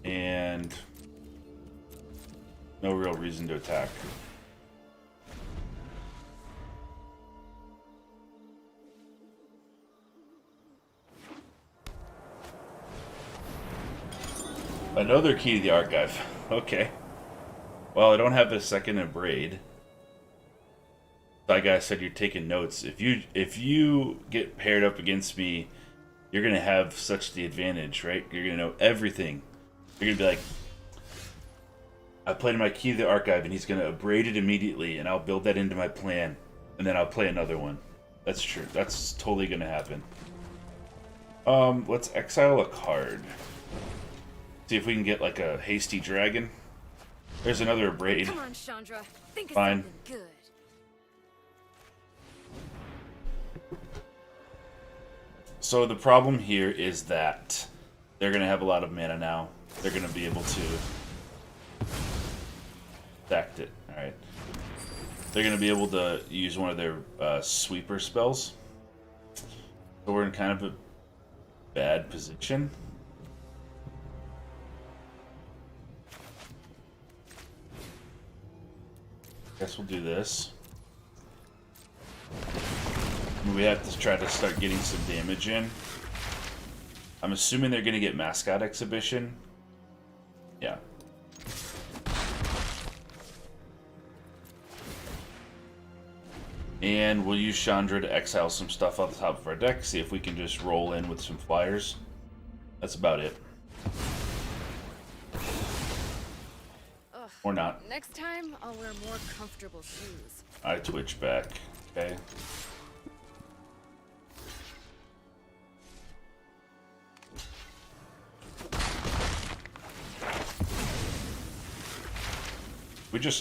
And no real reason to attack. Another Key to the Archive. Okay. Well, I don't have a second in Braid. That guy said you're taking notes. If you get paired up against me, you're gonna have such the advantage, right? You're gonna know everything. You're gonna be like, I played my Key to the Archive, and he's gonna Braid it immediately, and I'll build that into my plan, and then I'll play another one. That's true. That's totally gonna happen. Let's exile a card. See if we can get like a hasty dragon. There's another Braid. Come on, Chandra. Think of Fine. something good. So the problem here is that they're going to have a lot of mana now. They're going to be able to stack it. Alright. They're going to be able to use one of their sweeper spells. So we're in kind of a bad position. Guess we'll do this. We have to try to start getting some damage in. I'm assuming they're going to get Mascot Exhibition. Yeah. And we'll use Chandra to exile some stuff off the top of our deck, see if we can just roll in with some flyers. That's about it. Ugh. Or not. Next time, I'll wear more comfortable shoes. I twitch back. Okay.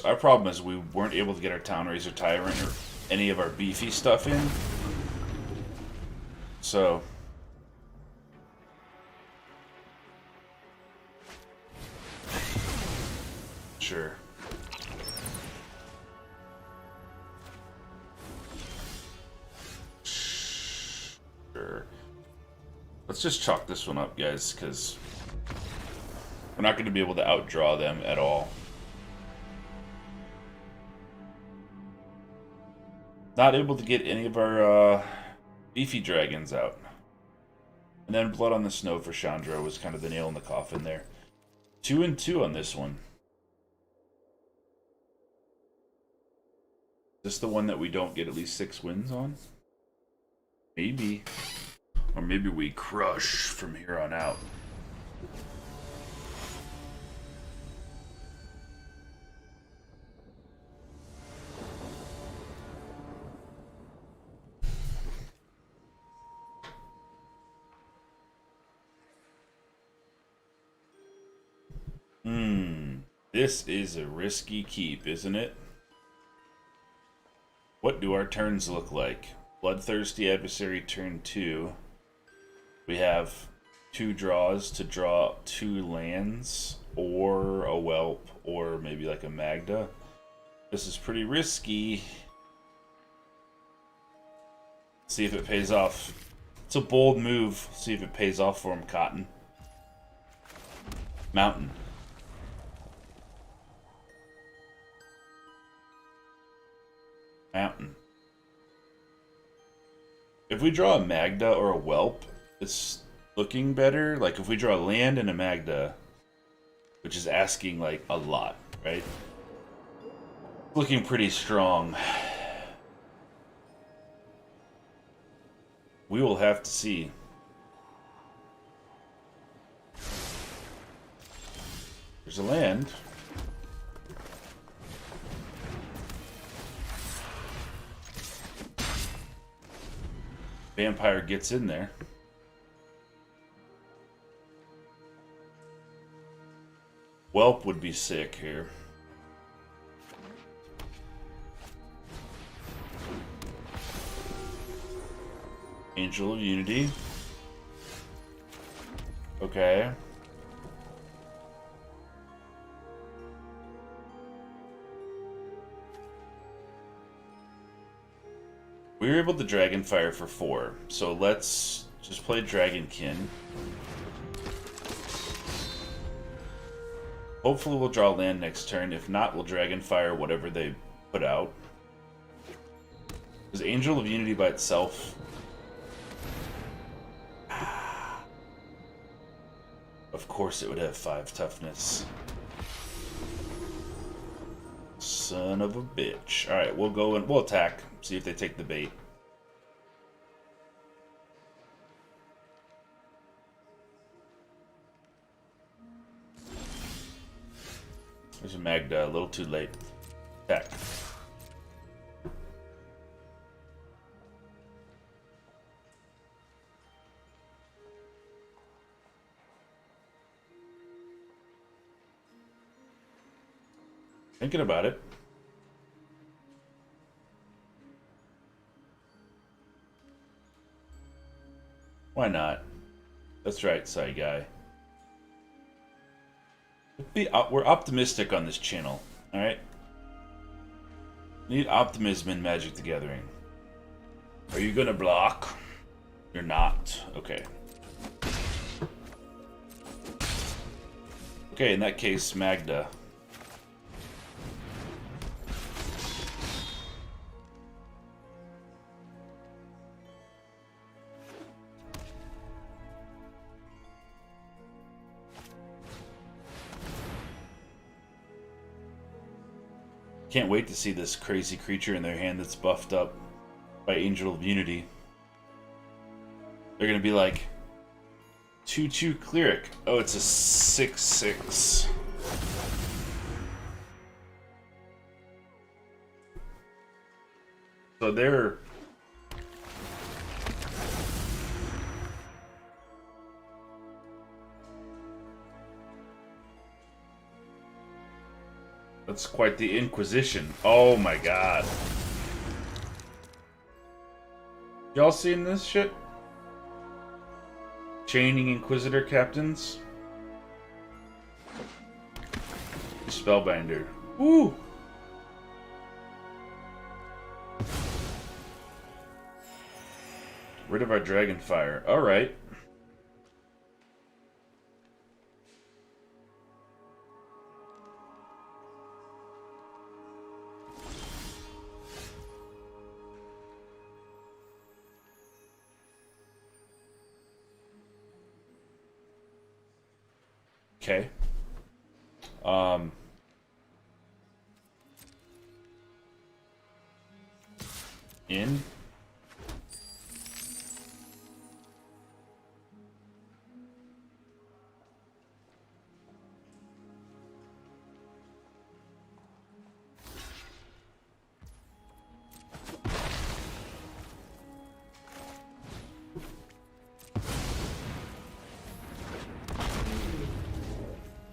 Our problem is we weren't able to get our Town Razor Tyrant or any of our beefy stuff in. So. Sure. Sure. Let's just chalk this one up, guys, because we're not going to be able to outdraw them at all. Not able to get any of our beefy dragons out. And then Blood on the Snow for Chandra was kind of the nail in the coffin there. 2 and 2 on this one. Is this the one that we don't get at least 6 wins on? Maybe. Or maybe we crush from here on out. This is a risky keep, isn't it? What do our turns look like? Bloodthirsty Adversary turn 2. We have 2 draws to draw 2 lands, or a Whelp, or maybe like a Magda. This is pretty risky. See if it pays off. It's a bold move. See if it pays off for him, Cotton. Mountain. Mountain. If we draw a Magda or a Whelp, it's looking better. Like if we draw a land and a Magda, which is asking like a lot, right? Looking pretty strong. We will have to see. There's a land. Vampire gets in there. Whelp would be sick here. Angel of Unity. Okay. We were able to Dragonfire for 4, so let's just play Dragonkin. Hopefully we'll draw land next turn. If not, we'll Dragonfire whatever they put out. Because Angel of Unity by itself... Of course it would have 5 toughness. Son of a bitch. Alright, we'll go and we'll attack. See if they take the bait. There's a Magda, a little too late. Attack. Thinking about it. Why not? That's right, Psy Guy. We're optimistic on this channel, alright? Need optimism in Magic the Gathering. Are you gonna block? You're not. Okay. Okay, in that case, Magda. Can't wait to see this crazy creature in their hand that's buffed up. by Angel of Unity. They're gonna be like 2/2 cleric. Oh, it's a 6/6. So they're that's quite the Inquisition. Oh my god. Y'all seen this shit? Chaining Inquisitor captains? Spellbinder. Woo! Rid of our Dragonfire. Alright. Okay. In.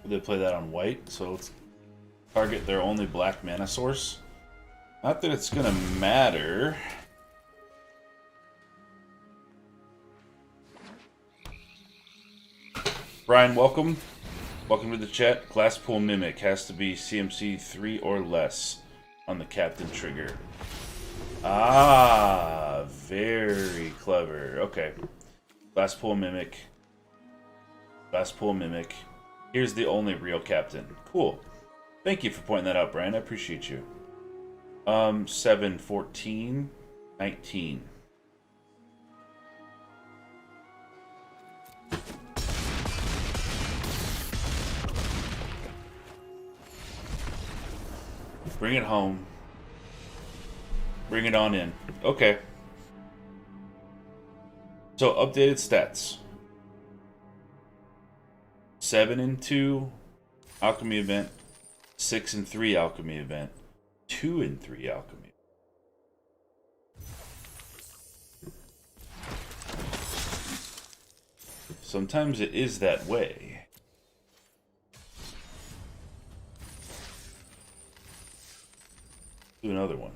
They play that on white, so let's target their only black mana source. Not that it's gonna matter. Brian, welcome. Welcome to the chat. Glasspool Mimic has to be CMC 3 or less on the captain trigger. Ah, very clever. Okay. Glasspool Mimic. Glasspool Mimic. Here's the only real captain. Cool. Thank you for pointing that out, Brian. I appreciate you. 7, 14, 19. Bring it home. Bring it on in. Okay. So, updated stats. 7 and 2 alchemy event, 6 and 3 alchemy event, 2 and 3 alchemy. Sometimes it is that way. Do another one.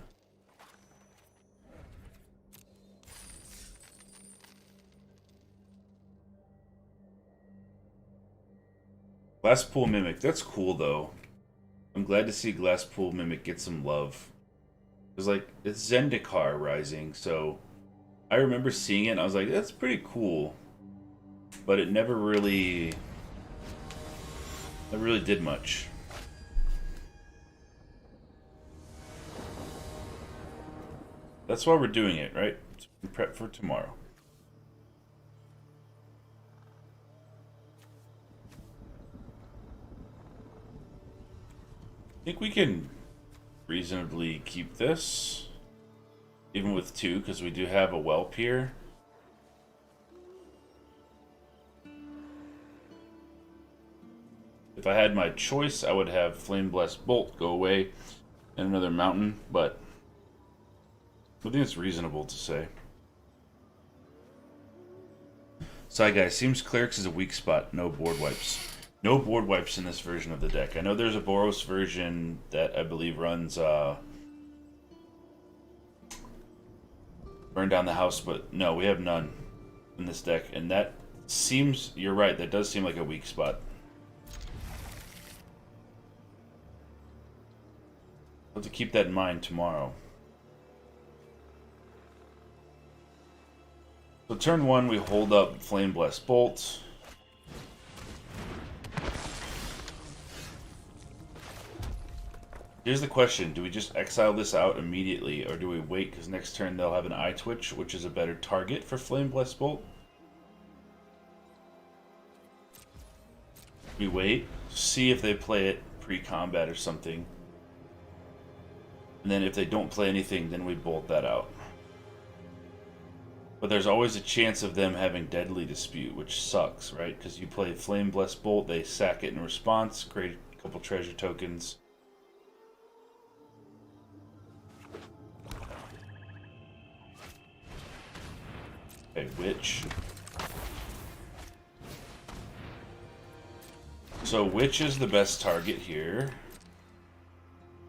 Glasspool Mimic, that's cool though. I'm glad to see Glasspool Mimic get some love. It's like, it's Zendikar Rising, so I remember seeing it and I was like, that's pretty cool. But it never really did much. That's why we're doing it, right? To prep for tomorrow. I think we can reasonably keep this, even with 2, because we do have a whelp here. If I had my choice, I would have Flame Blessed Bolt go away and another mountain, but I think it's reasonable to say. Side guy, seems Clerics is a weak spot, no board wipes. No board wipes in this version of the deck. I know there's a Boros version that I believe runs Burn Down the House, but no, we have none in this deck. And that seems, you're right, that does seem like a weak spot. I'll have to keep that in mind tomorrow. So turn 1, we hold up Flame Blessed Bolt. Here's the question, do we just exile this out immediately, or do we wait because next turn they'll have an Eye Twitch, which is a better target for Flame Blessed Bolt? We wait, see if they play it pre-combat or something. And then if they don't play anything, then we bolt that out. But there's always a chance of them having Deadly Dispute, which sucks, right? Because you play Flame Blessed Bolt, they sack it in response, create a couple treasure tokens. Okay, Witch. So Witch is the best target here,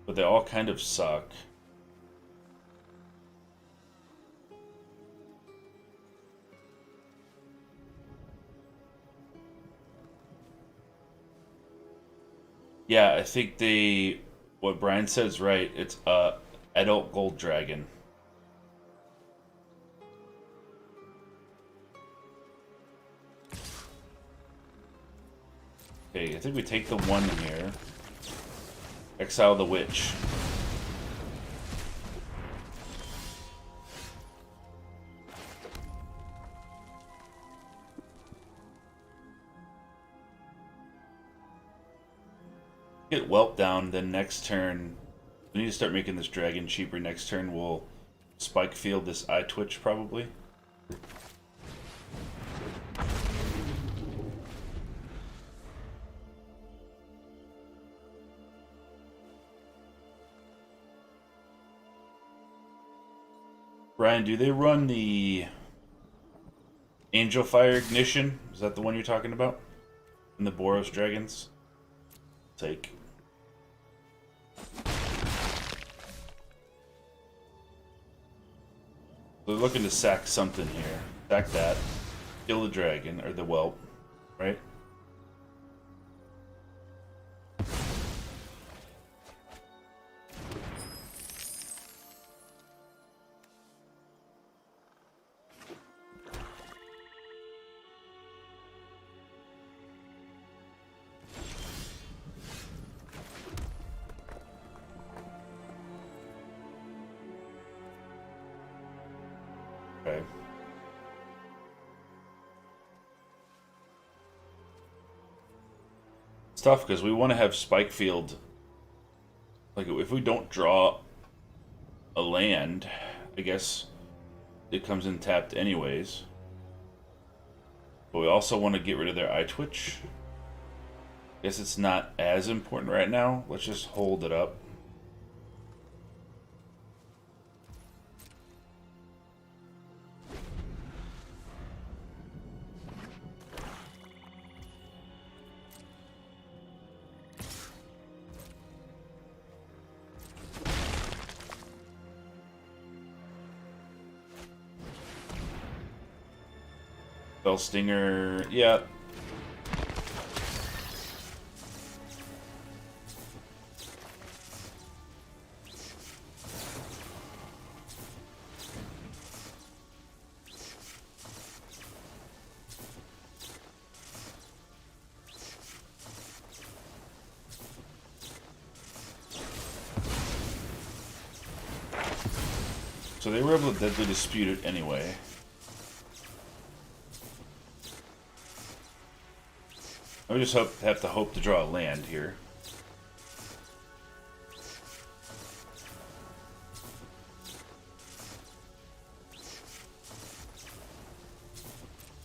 but they all kind of suck. Yeah, I think what Brian said is right. It's adult gold dragon. Okay, I think we take the 1 here. Exile the Witch. Get Whelp down, then next turn we need to start making this dragon cheaper. Next turn we'll spike field this eye twitch probably. Brian, do they run the Angel Fire Ignition? Is that the one you're talking about? In the Boros Dragons? Take. They're looking to sack something here. Sack that. Kill the dragon, or the whelp, right? Okay. It's tough because we want to have Spike Field. Like, if we don't draw a land, I guess it comes in tapped anyways. But we also want to get rid of their Eye Twitch. Guess it's not as important right now. Let's just hold it up. Bell Stinger, yeah. So they were able to deadly dispute it anyway. I just have to hope to draw a land here.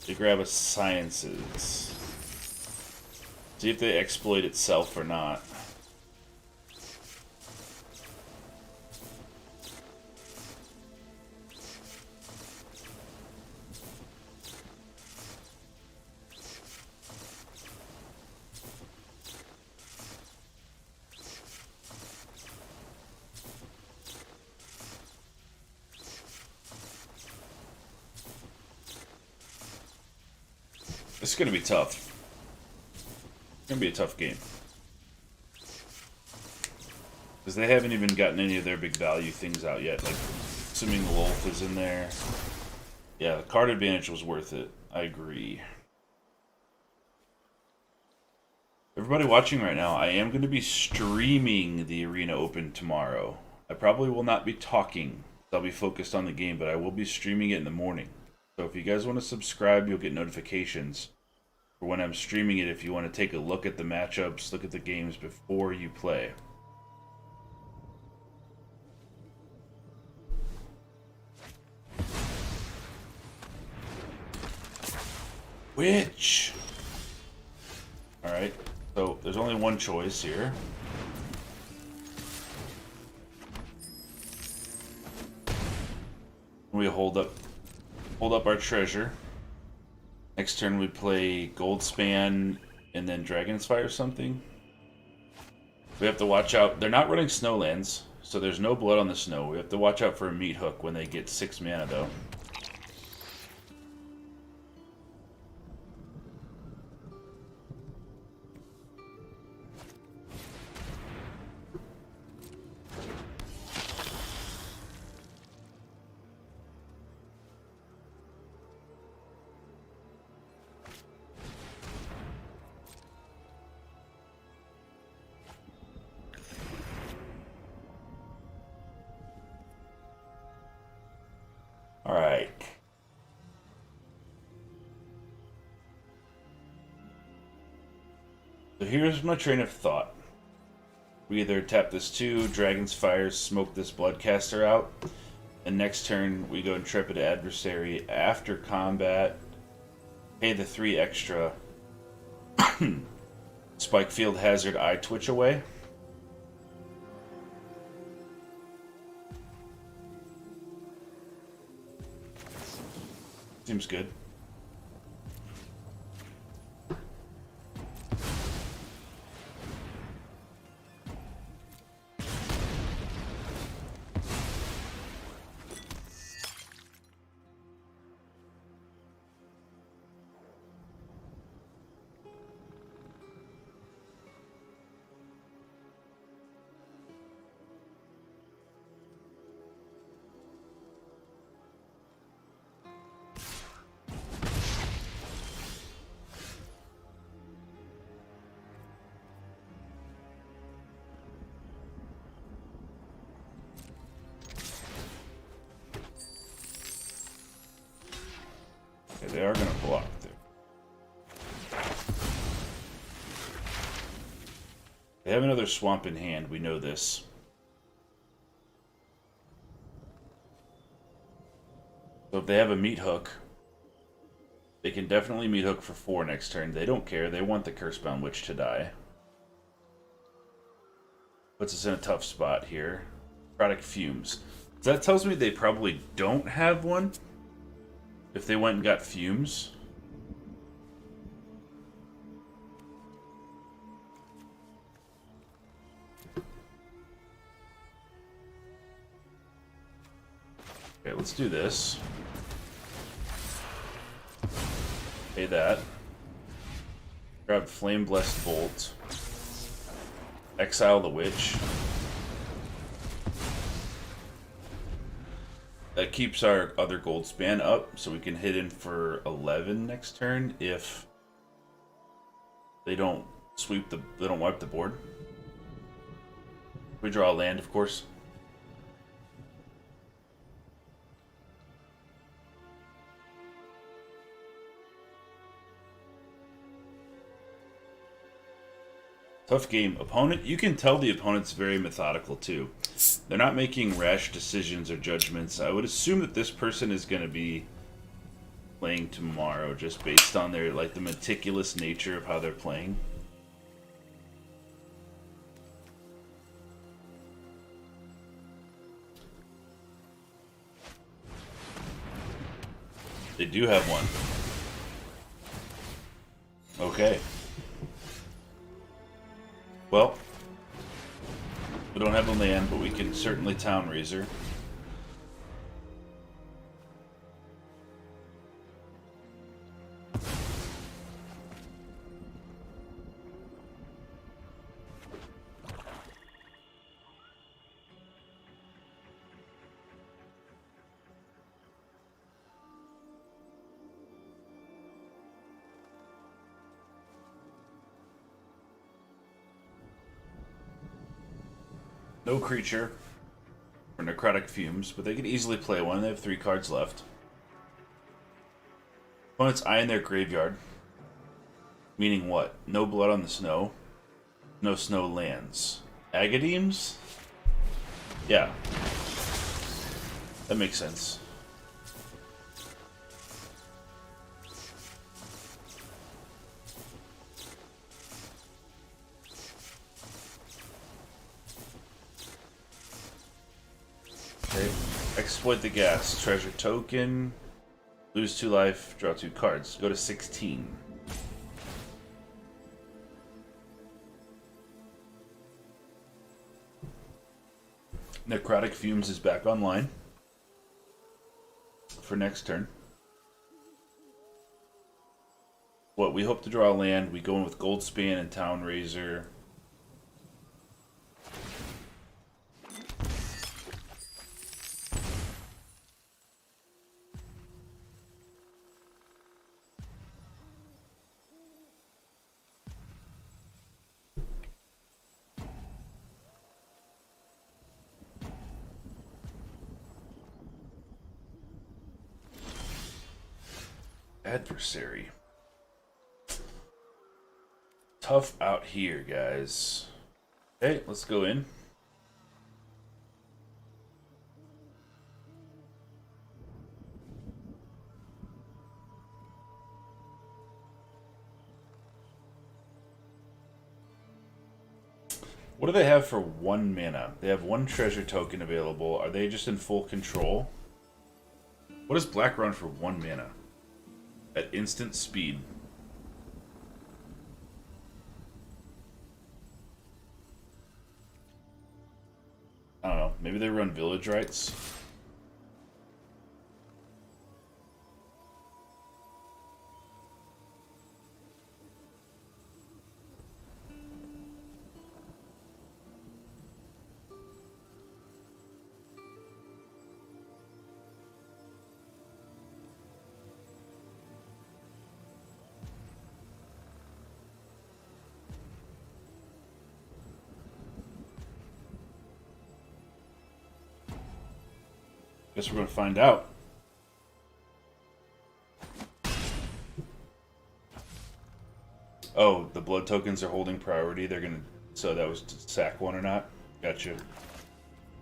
They grab a Sciences. See if they exploit itself or not. This is going to be tough. It's going to be a tough game. Because they haven't even gotten any of their big value things out yet. Like, assuming Wolf is in there. Yeah, the card advantage was worth it. I agree. Everybody watching right now, I am going to be streaming the Arena Open tomorrow. I probably will not be talking. I'll be focused on the game, but I will be streaming it in the morning. So if you guys want to subscribe, you'll get notifications for when I'm streaming it if you want to take a look at the matchups, look at the games before you play. Which? Alright, so there's only one choice here. We hold up our treasure. Next turn we play Goldspan and then Dragon's Fire or something. We have to watch out. They're not running Snowlands, so there's no blood on the snow. We have to watch out for a MYTHIC when they get 6 mana though. Alright. So here's my train of thought. We either tap this 2, Dragon's Fire, smoke this Bloodcaster out, and next turn we go Intrepid Adversary after combat, pay the 3 extra, Spike Field Hazard, Eye Twitch away. Seems good. Okay, they are going to block there. They have another swamp in hand, we know this. So if they have a MYTHIC, they can definitely MYTHIC for 4 next turn. They don't care, they want the Cursebound Witch to die. Puts us in a tough spot here. Product Fumes. So that tells me they probably don't have one. If they went and got Fumes. Okay, let's do this. Pay that. Grab Flame Blessed Bolt. Exile the Witch. That keeps our other gold span up, so we can hit in for 11 next turn if they don't wipe the board. We draw a land, of course. Tough game. Opponent, you can tell the opponent's very methodical too. They're not making rash decisions or judgments. I would assume that this person is going to be playing tomorrow just based on their, like, the meticulous nature of how they're playing. They do have one. Okay. Well, we don't have a land, but we can certainly Town Razor. No creature or Necrotic Fumes, but they could easily play one. They have 3 cards left. Opponent's eyeing their graveyard. Meaning what? No blood on the snow. No snow lands. Agadeems? Yeah. That makes sense. Exploit the gas. Treasure token. Lose 2 life. Draw 2 cards. Go to 16. Necrotic Fumes is back online for next turn. What we hope to draw land. We go in with Goldspan and Town Razor. Adversary. Tough out here, guys. Okay, let's go in. What do they have for 1 mana? They have 1 treasure token available. Are they just in full control? What does black run for 1 mana? At instant speed. I don't know. Maybe they run village rights. Guess we're going to find out. Oh, the blood tokens are holding priority. They're going to... So that was to sack 1 or not? Gotcha.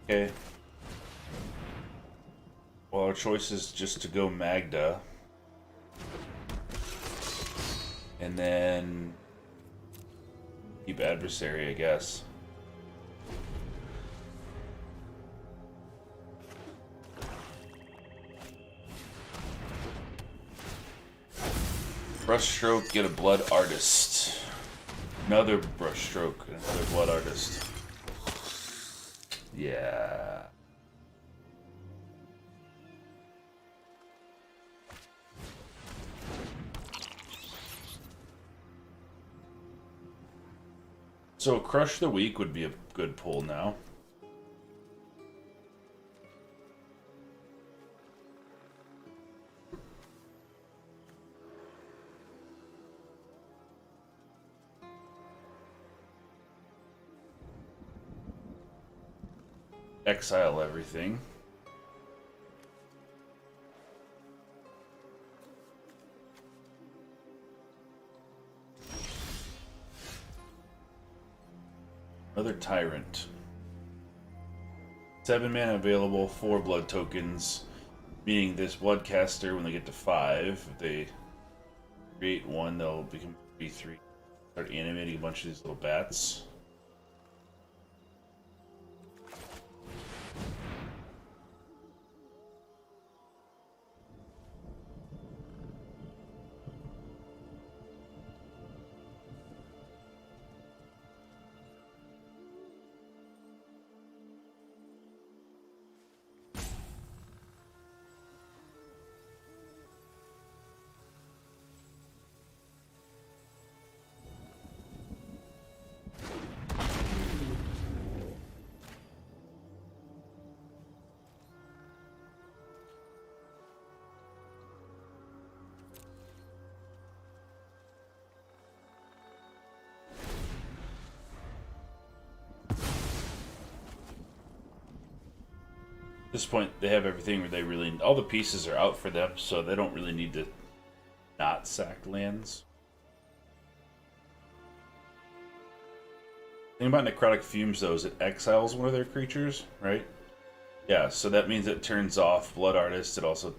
Okay. Well, our choice is just to go Magda. And then... keep Adversary, I guess. Brushstroke, get a Blood Artist. Another Brushstroke, another Blood Artist. Yeah. So Crush the Weak would be a good pull now. Exile everything. Another Tyrant. 7 mana available, 4 blood tokens. Meaning this Bloodcaster, when they get to 5, if they create 1, they'll become 3/3. Start animating a bunch of these little bats. At this point, they have everything where they really... all the pieces are out for them, so they don't really need to not sack lands. The thing about Necrotic Fumes, though, is it exiles one of their creatures, right? Yeah, so that means it turns off Blood Artist. It also...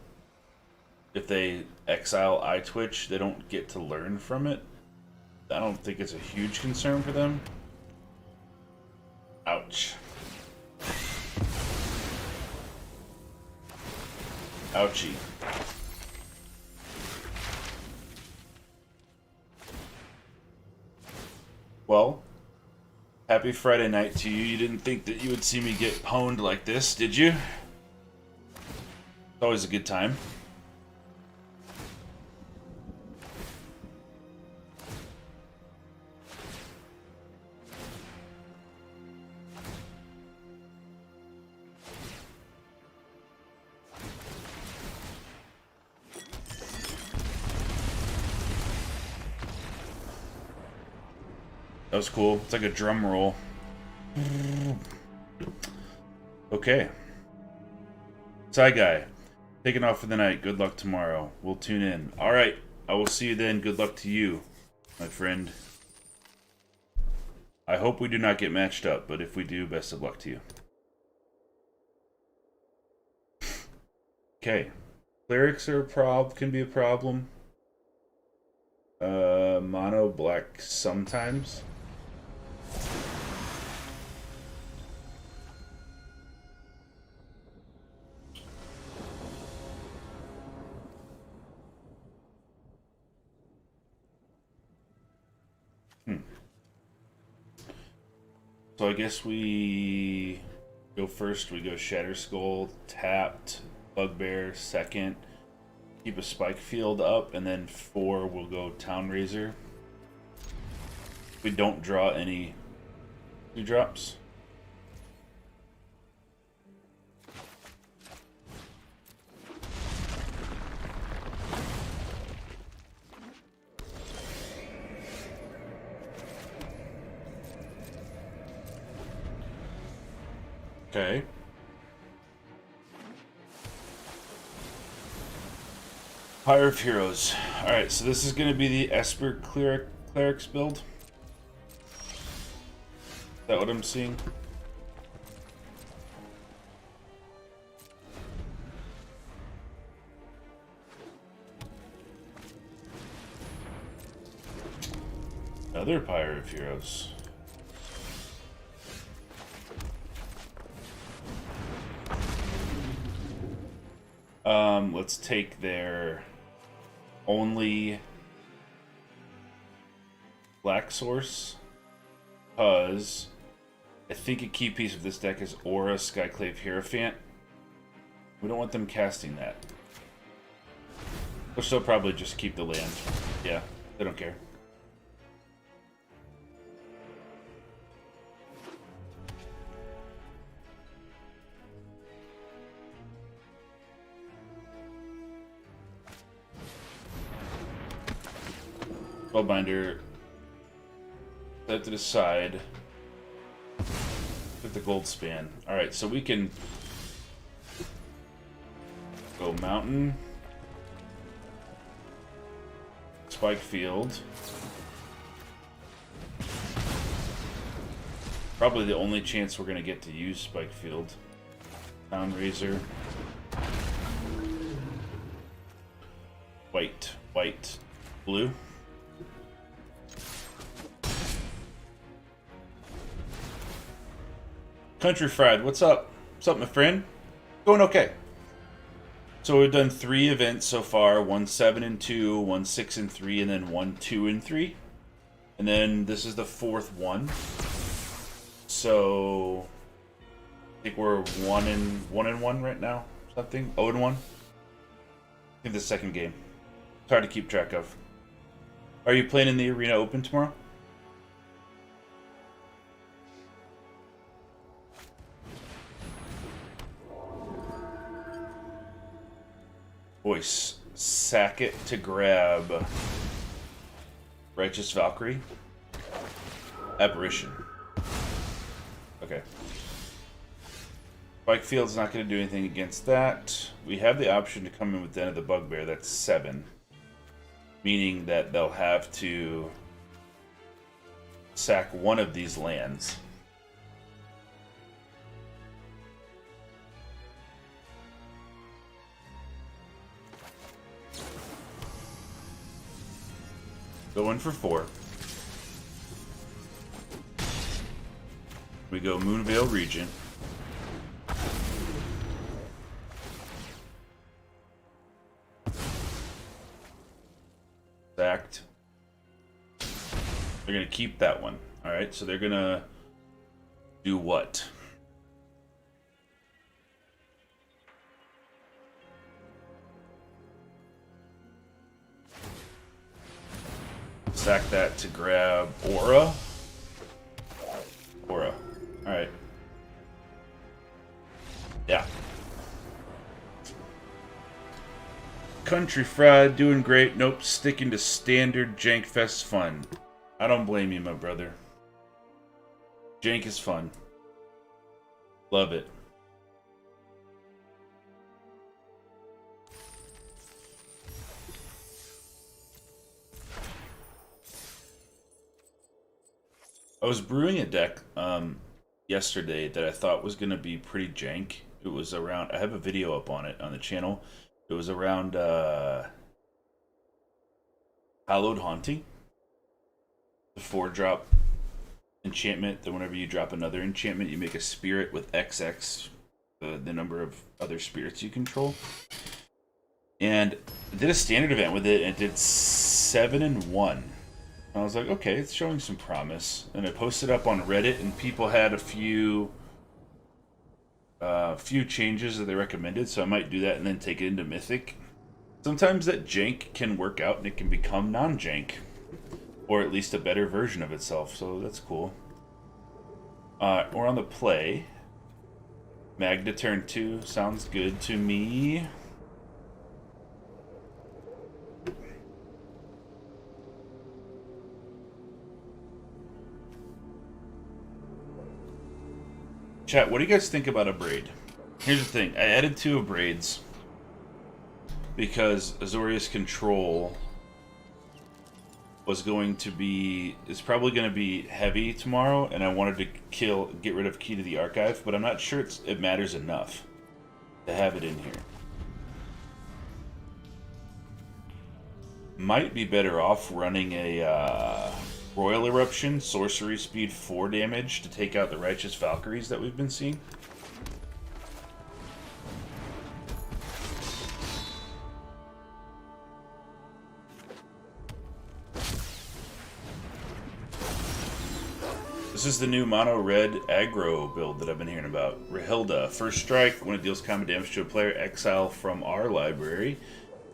if they exile Eye Twitch, they don't get to learn from it. I don't think it's a huge concern for them. Ouch. Ouchie. Well, happy Friday night to you. You didn't think that you would see me get pwned like this, did you? It's always a good time. That was cool. It's like a drum roll. Okay. Side guy. Taking off for the night. Good luck tomorrow. We'll tune in. Alright. I will see you then. Good luck to you, my friend. I hope we do not get matched up, but if we do, best of luck to you. Okay. Clerics are can be a problem. Mono black sometimes. So I guess we go first. We go Shatter Skull, tapped, Bugbear, second. Keep a Spike Field up, and then 4 we'll go Town Razor. We don't draw any 2-drops. Okay. Pyre of Heroes. Alright, so this is going to be the Esper Clerics build. Is that what I'm seeing? Another Pyre of Heroes. Let's take their only black source, because I think a key piece of this deck is Aura, Skyclave, Hierophant. We don't want them casting that. Which they'll probably just keep the land. Yeah, they don't care. Spellbinder. Set to the side. With the gold span. Alright, so we can go mountain. Spike field. Probably the only chance we're gonna get to use Spike Field. Town Razor. White, white, blue. Country Fried, what's up? What's up, my friend? Going okay. So we've done 3 events so far, 1 7 and 2, 1 6 and 3, and then 1 2 and 3. And then this is the 4th one. So I think we're 1 and 1 right now. Something 0 and 1. I think the second game. It's hard to keep track of. Are you playing in the Arena Open tomorrow? Voice. Sack it to grab Righteous Valkyrie. Apparition. Okay. Spike Field's not going to do anything against that. We have the option to come in with Den of the Bugbear. That's 7. Meaning that they'll have to sack one of these lands. Going for 4. We go Moonveil Regent. They're gonna keep that one. Alright, so they're gonna do what? Sack that to grab Aura. Aura. Alright. Yeah. Country Fried doing great. Nope, sticking to standard Jank Fest fun. I don't blame you, my brother. Jank is fun. Love it. I was brewing a deck yesterday that I thought was going to be pretty jank. It was around, I have a video up on it on the channel. It was around Hallowed Haunting. The 4-drop enchantment that whenever you drop another enchantment, you make a spirit with XX, the number of other spirits you control. And I did a standard event with it, and it did 7 and 1. I was like, okay, it's showing some promise. And I posted up on Reddit, and people had a few changes that they recommended, so I might do that and then take it into Mythic. Sometimes that jank can work out, and it can become non-jank, or at least a better version of itself, so that's cool. We're on the play. Magda turn 2 sounds good to me. Chat, what do you guys think about a braid? Here's the thing, I added 2 of braids because Azorius Control was going to be, is probably going to be heavy tomorrow, and I wanted to get rid of Key to the Archive, but I'm not sure it matters enough to have it in here. Might be better off running a Royal Eruption, sorcery speed 4 damage to take out the Righteous Valkyries that we've been seeing. This is the new mono red aggro build that I've been hearing about. Rahilda, first strike, when it deals combat damage to a player, exile from our library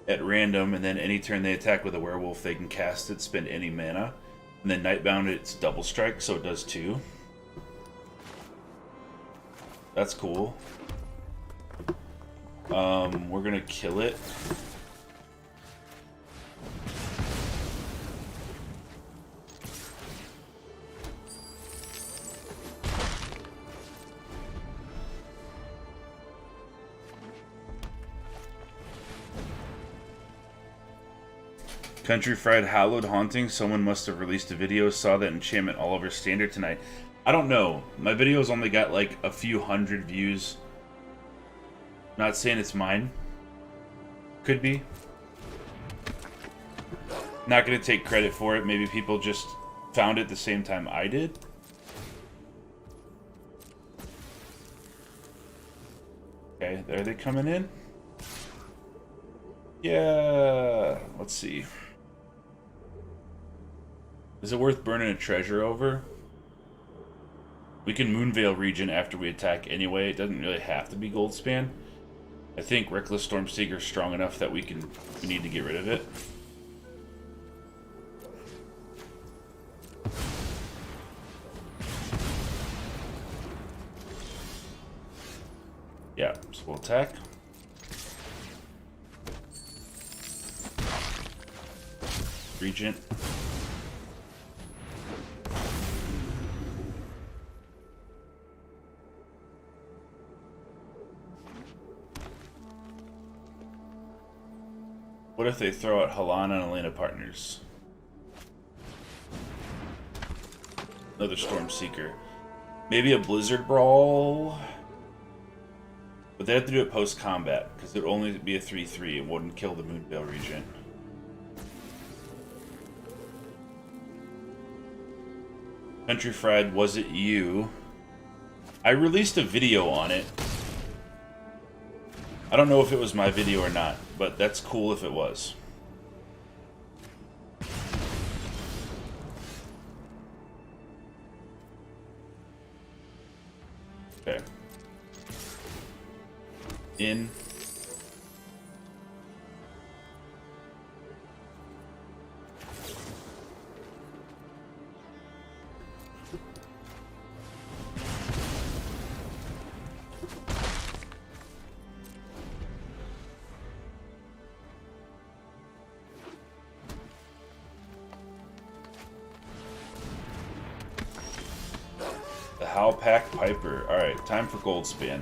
at random, and then any turn they attack with a werewolf, they can cast it, spend any mana. And then Nightbound, it's double strike, so it does 2. That's cool. We're gonna kill it. Country Fried Hallowed Haunting. Someone must have released a video, saw that enchantment all over standard tonight. I don't know. My video's only got like a few hundred views. Not saying it's mine. Could be. Not going to take credit for it. Maybe people just found it the same time I did. Okay, are they coming in? Yeah, let's see. Is it worth burning a treasure over? We can Moonveil Region after we attack anyway. It doesn't really have to be Goldspan. I think Reckless Stormseeker is strong enough that we need to get rid of it. Yeah, so we'll attack. Regent. What if they throw out Halana and Elena partners? Another Stormseeker. Maybe a Blizzard Brawl? But they have to do it post-combat, because it would only be a 3/3. It wouldn't kill the Moonveil Regent. Country Fried, was it you? I released a video on it. I don't know if it was my video or not, but that's cool if it was. Okay. In. The Howlpack Piper. Alright, time for Goldspan.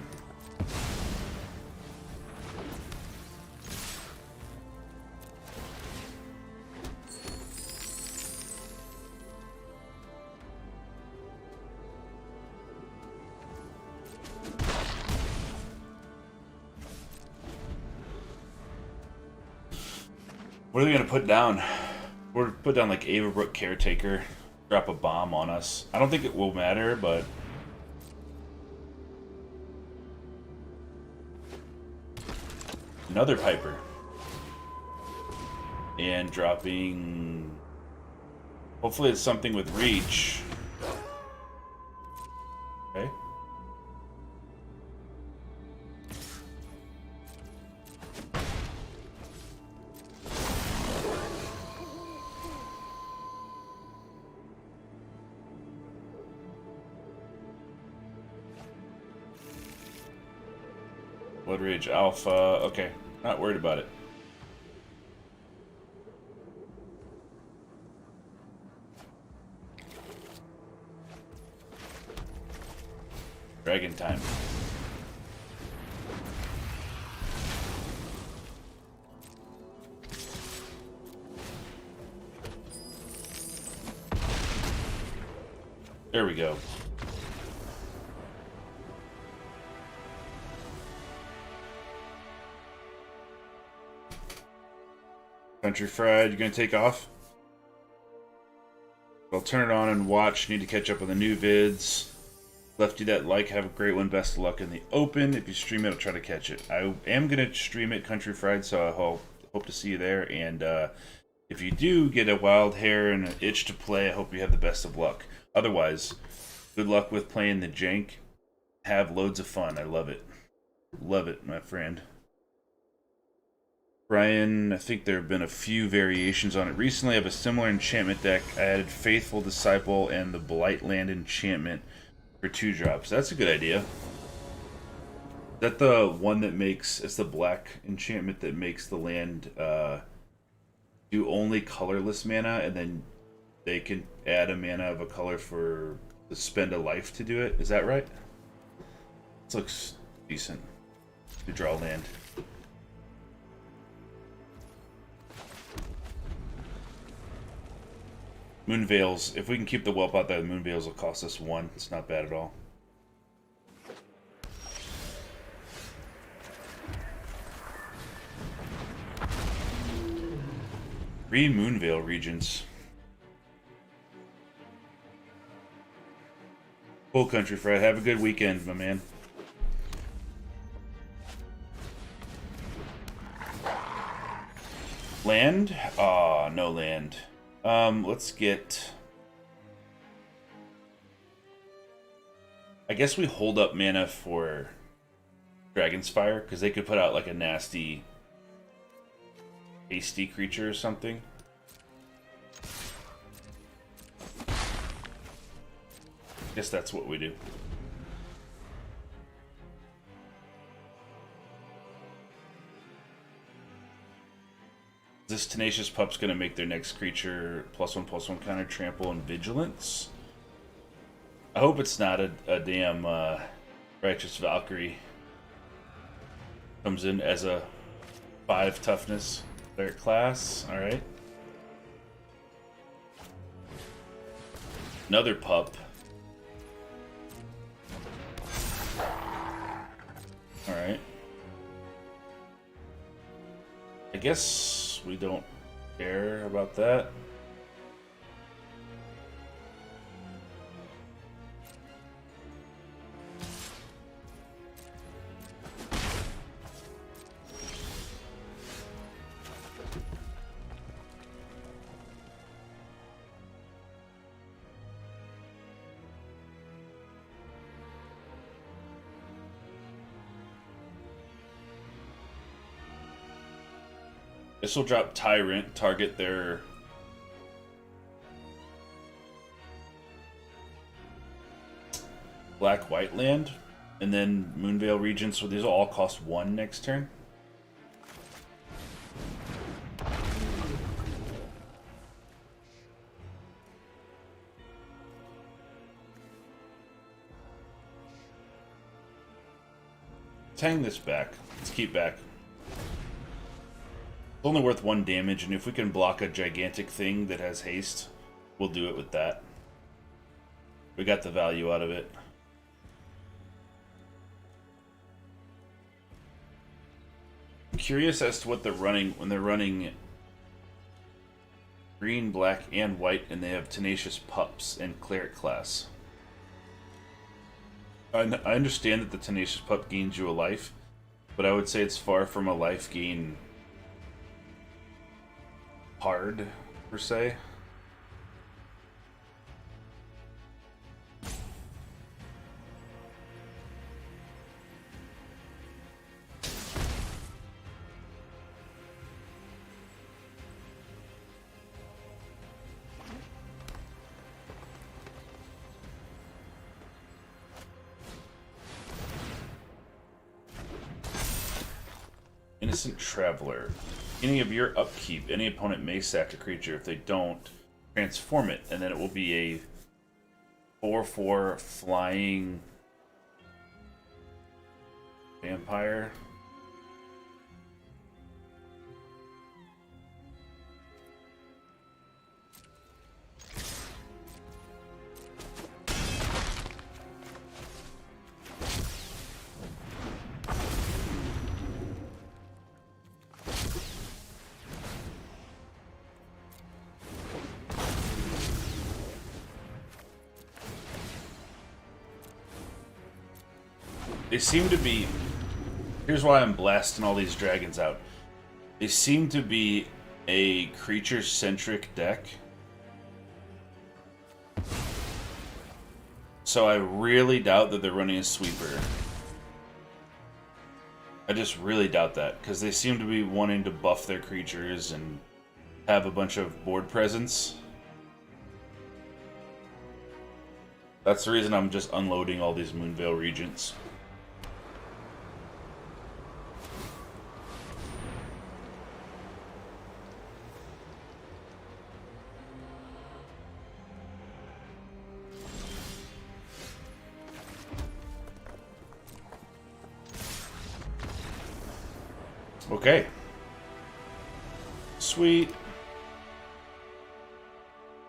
What are they gonna put down? We're put down like Avabrook Caretaker, drop a bomb on us. I don't think it will matter, but another Piper. And dropping, hopefully it's something with reach. Okay. Blood Rage Alpha. Okay, not worried about it. Dragon time. There we go. Country Fried, you gonna take off? I'll turn it on and watch. Need to catch up on the new vids. Lefty that like, have a great one. Best of luck in the open. If you stream it, I'll try to catch it. I am gonna stream it, Country Fried, so I hope to see you there. And if you do get a wild hair and an itch to play, I hope you have the best of luck. Otherwise, good luck with playing the jank. Have loads of fun. I love it. Love it, my friend. Brian, I think there have been a few variations on it recently. I have a similar enchantment deck. I added Faithful Disciple and the Blightland enchantment for 2 drops. That's a good idea. Is that the one that makes, it's the black enchantment that makes the land do only colorless mana, and then they can add a mana of a color for to spend a life to do it? Is that right? This looks decent. To draw land. Moonveils. If we can keep the whelp out there, the Moonveils will cost us 1. It's not bad at all. Three Moonveil regions. Cool Country Fried. Have a good weekend, my man. Land? Aw, no land. Let's get... I guess we hold up mana for Dragon's Fire, because they could put out like a nasty hasty creature or something. I guess that's what we do. This Tenacious Pup's gonna make their next creature +1/+1 counter, trample, and vigilance. I hope it's not a damn Righteous Valkyrie. Comes in as a 5 toughness their class. Alright. Another pup. Alright. I guess we don't care about that. This will drop Tyrant, target their black-white land, and then Moonveil Regent, so these will all cost 1 next turn. Let's hang this back. Let's keep back. It's only worth 1 damage, and if we can block a gigantic thing that has haste, we'll do it with that. We got the value out of it. I'm curious as to what they're running when they're running green, black, and white, and they have Tenacious Pups and Cleric class. I understand that the Tenacious Pup gains you a life, but I would say it's far from a life gain hard, per se. Innocent Traveler. Beginning of your upkeep, any opponent may sack a creature. If they don't, transform it, and then it will be a 4/4 flying vampire. They seem to be... Here's why I'm blasting all these dragons out. They seem to be a creature-centric deck. So I really doubt that they're running a sweeper. I just really doubt that, because they seem to be wanting to buff their creatures and have a bunch of board presence. That's the reason I'm just unloading all these Moonveil Regents. Okay. Sweet.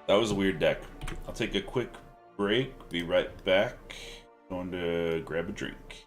That was a weird deck. I'll take a quick break, be right back. Going to grab a drink.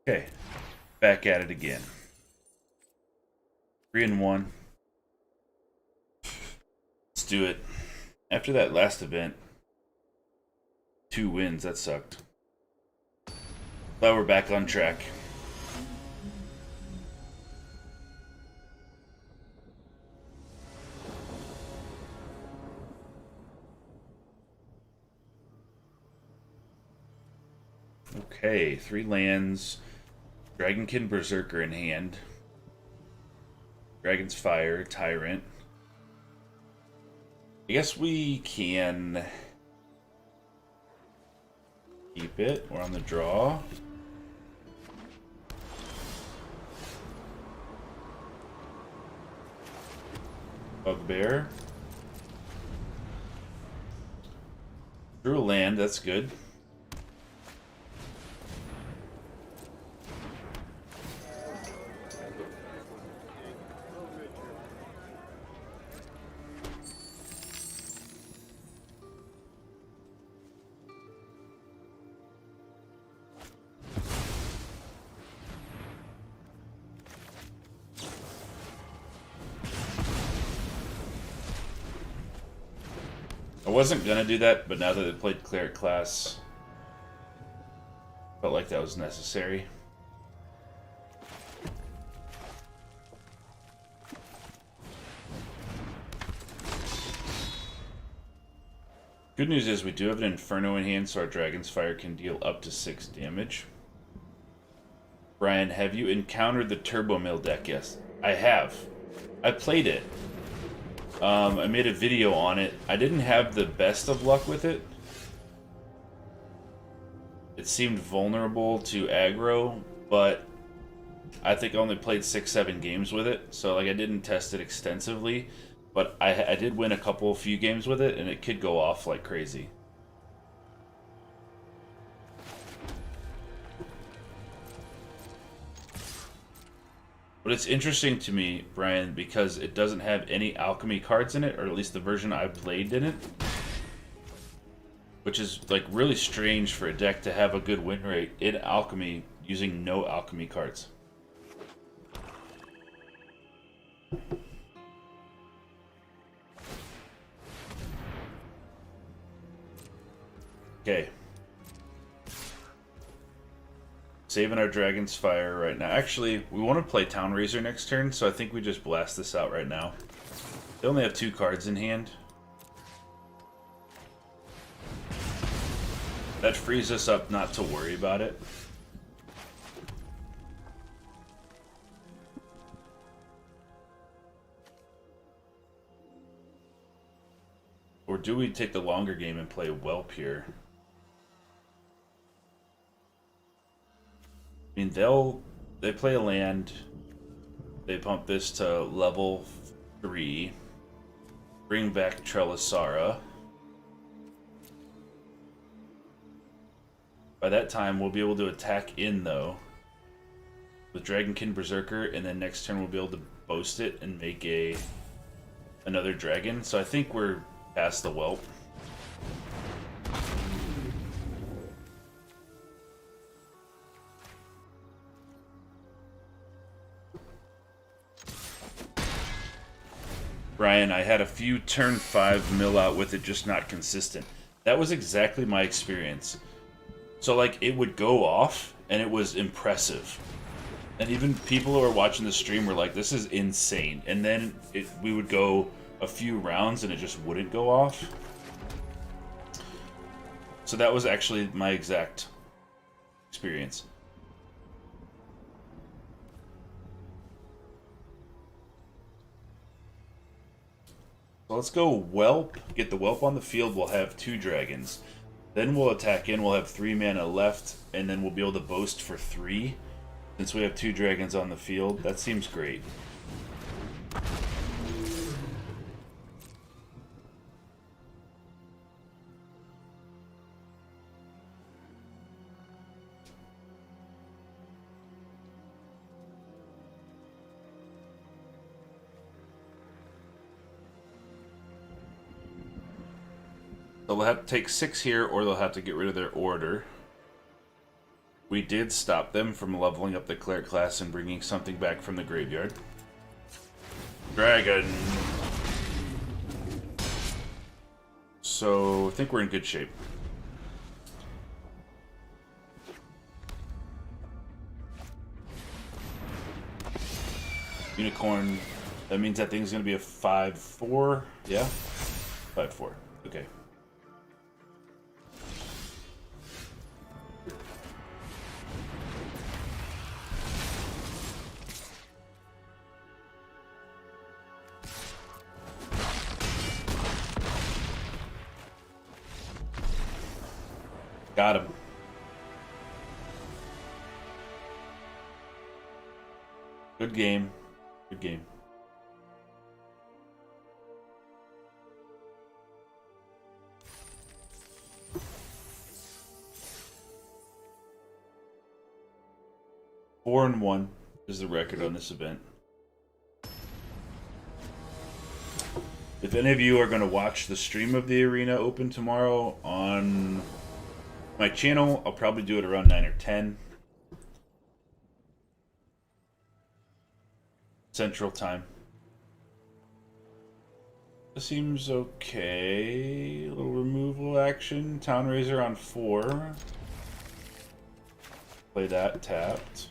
Okay, back at it again. 3-1. Let's do it. After that last event, 2 wins. That sucked. But we're back on track. Okay, 3 lands. Dragonkin Berserker in hand. Dragon's Fire, Tyrant. I guess we can keep it. We're on the draw. Bugbear. Drew a land, that's good. I wasn't gonna do that, but now that they played Cleric class, felt like that was necessary. Good news is we do have an Inferno in hand, so our Dragon's Fire can deal up to 6 damage. Brian, have you encountered the Turbo Mill deck? Yes, I have. I played it. I made a video on it. I didn't have the best of luck with it. It seemed vulnerable to aggro, but I think I only played 6-7 games with it, so like I didn't test it extensively, but I did win a few games with it, and it could go off like crazy. But it's interesting to me, Brian, because it doesn't have any alchemy cards in it, or at least the version I played didn't. Which is like really strange for a deck to have a good win rate in alchemy using no alchemy cards. Okay. Saving our Dragon's Fire right now. Actually, we want to play Town Razor next turn, so I think we just blast this out right now. They only have 2 cards in hand. That frees us up not to worry about it. Or do we take the longer game and play Whelp here? I mean, they play a land, they pump this to level 3, bring back Trelisara. By that time, we'll be able to attack in, though, with Dragonkin Berserker, and then next turn we'll be able to boast it and make another dragon. So I think we're past the Whelp. Brian, I had a few turn 5 mill out with it, just not consistent. That was exactly my experience. So, like, it would go off, and it was impressive. And even people who were watching the stream were like, this is insane. And then we would go a few rounds, and it just wouldn't go off. So that was actually my exact experience. So let's go Whelp, get the Whelp on the field, we'll have 2 dragons. Then we'll attack in, we'll have 3 mana left, and then we'll be able to boast for 3. Since we have 2 dragons on the field, that seems great. They'll have to take 6 here, or they'll have to get rid of their order. We did stop them from leveling up the Cleric class and bringing something back from the graveyard. Dragon! So, I think we're in good shape. Unicorn, that means that thing's going to be a 5/4, yeah? 5/4, okay. Got him. Good game. Good game. Four and 1 is the record on this event. If any of you are going to watch the stream of the Arena Open tomorrow on my channel, I'll probably do it around 9 or 10 Central Time. This seems okay. A little removal action. Town Razor on 4. Play that tapped.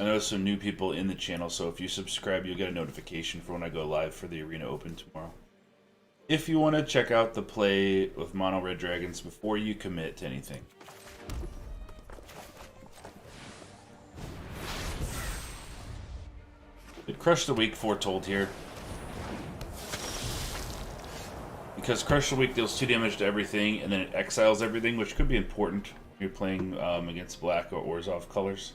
I know some new people in the channel, so if you subscribe, you'll get a notification for when I go live for the Arena Open tomorrow. If you want to check out the play with Mono Red Dragons before you commit to anything. It Crush the Weak foretold here. Because Crush the Weak deals 2 damage to everything, and then it exiles everything, which could be important when you're playing against black or Orzhov colors.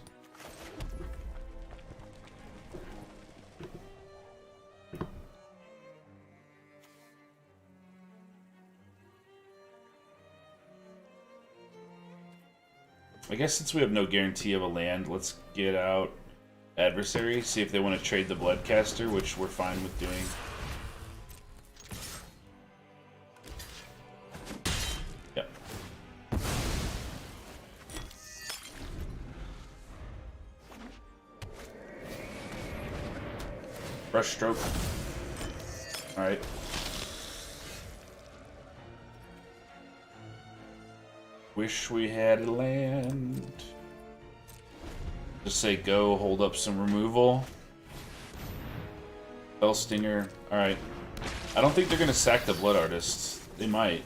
I guess since we have no guarantee of a land, let's get out Adversary, see if they want to trade the Bloodcaster, which we're fine with doing. Yep. Brush stroke. Alright. Wish we had a land. Just say go, hold up some removal. Spell Stinger. Alright. I don't think they're going to sack the Blood Artist. They might.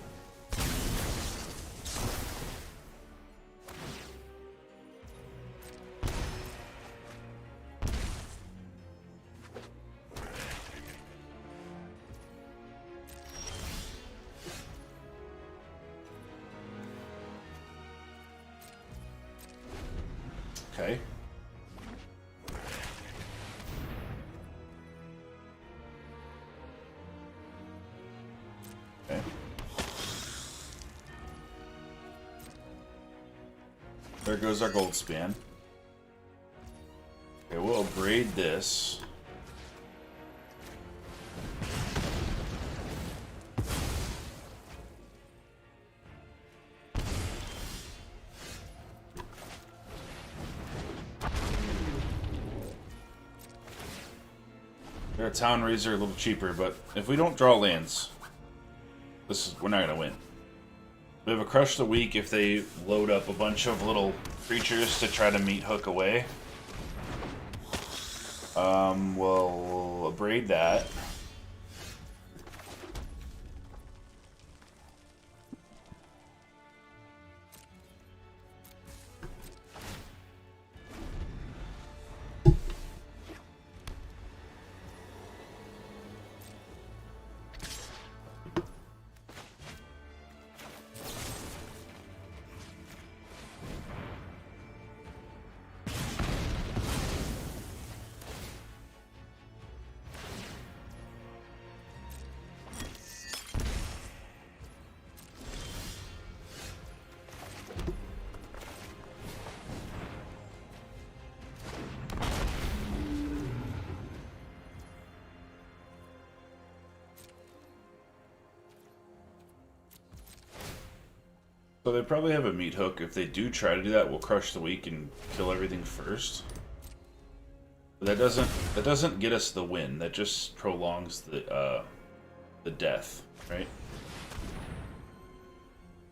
Okay. Okay. There goes our gold span. Okay, we'll braid this. Our Town Razor a little cheaper, but if we don't draw lands, we're not gonna win. We have a Crush the Weak if they load up a bunch of little creatures to try to meat hook away. We'll braid that. So they probably have a meat hook. If they do try to do that, we'll Crush the Weak and kill everything first. But that doesn't get us the win. That just prolongs the death, right?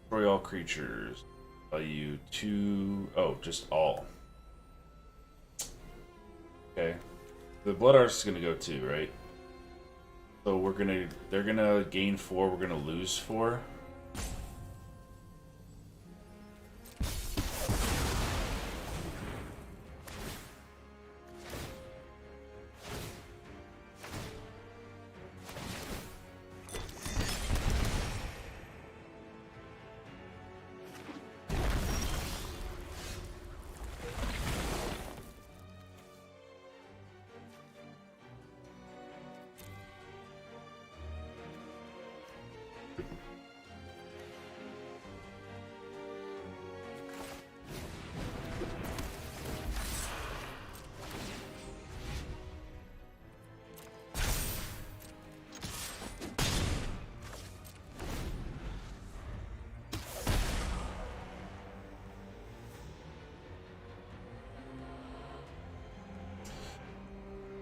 Destroy all creatures. Value 2. Oh, just all. Okay. The Blood Artist is gonna go 2, right? So they're gonna gain 4. We're gonna lose 4.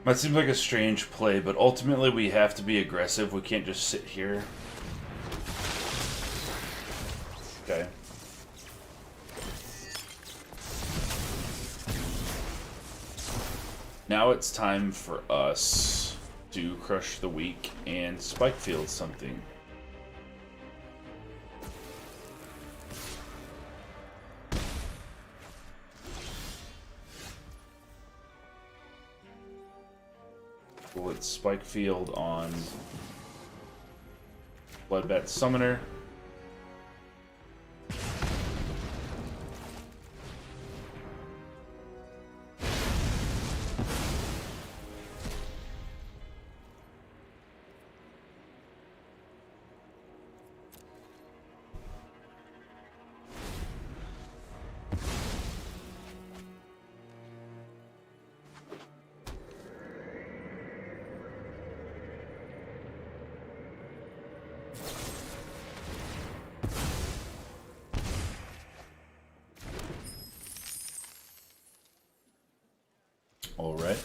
That seems like a strange play, but ultimately we have to be aggressive. We can't just sit here. Okay. Now it's time for us to crush the weak and spike field something. Well, it's spike field on Bloodbat Summoner. All right.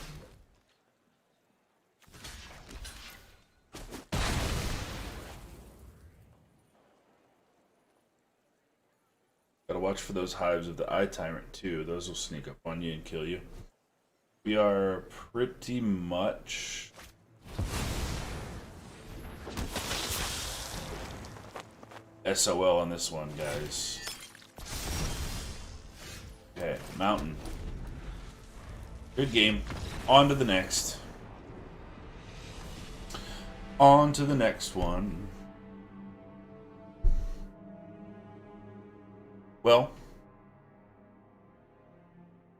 Gotta watch for those hives of the Eye Tyrant too. Those will sneak up on you and kill you. We are pretty much SOL on this one, guys. Okay, Mountain. Good game. On to the next. On to the next one. Well,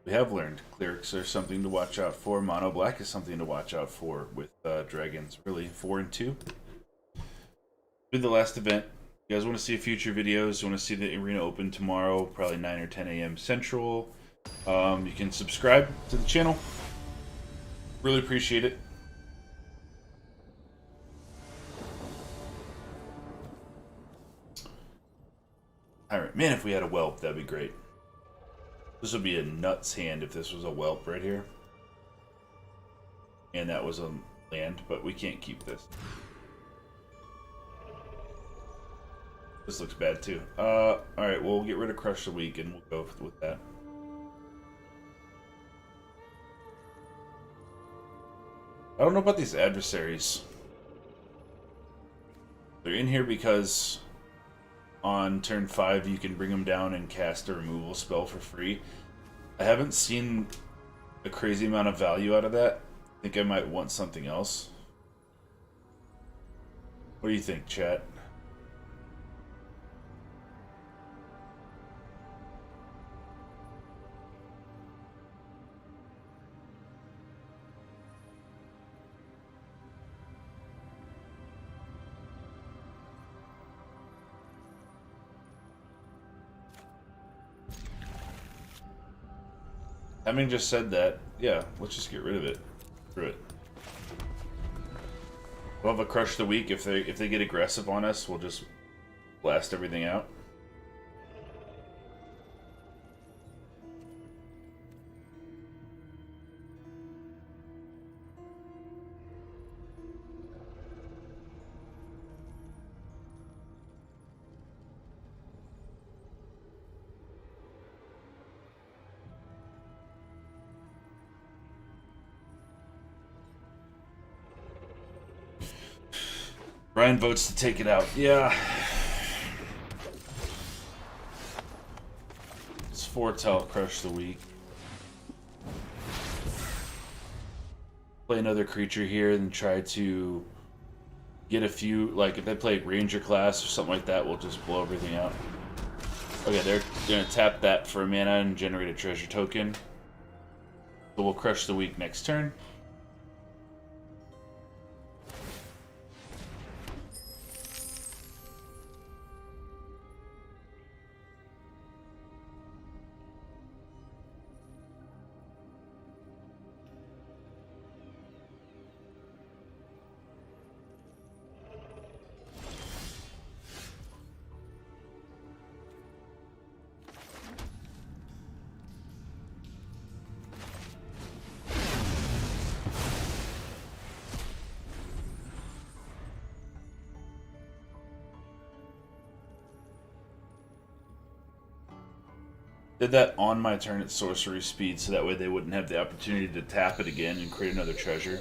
we have learned clerics are something to watch out for. Mono black is something to watch out for with dragons. Really, 4 and 2. With the last event. You guys want to see future videos? You want to see the arena open tomorrow, probably 9 or 10 a.m. Central. You can subscribe to the channel. Really appreciate it. Alright, man, if we had a whelp, that'd be great. This would be a nuts hand if this was a whelp right here. And that was a land, but we can't keep this. This looks bad too. Alright, we'll get rid of Crush the Weak and we'll go with that. I don't know about these adversaries. They're in here because on turn 5 you can bring them down and cast a removal spell for free. I haven't seen a crazy amount of value out of that. I think I might want something else. What do you think, chat? Having just said that, yeah, let's just get rid of it. Screw it. We'll have a Crush the Weak. If they get aggressive on us, we'll just blast everything out. Brian votes to take it out. Yeah. It's foretell Crush the Weak. Play another creature here and try to get a few, like if they play Ranger class or something like that, we'll just blow everything out. Okay, they're gonna tap that for a mana and generate a treasure token. So we'll Crush the Weak next turn. Did that on my turn at sorcery speed, so that way they wouldn't have the opportunity to tap it again and create another treasure.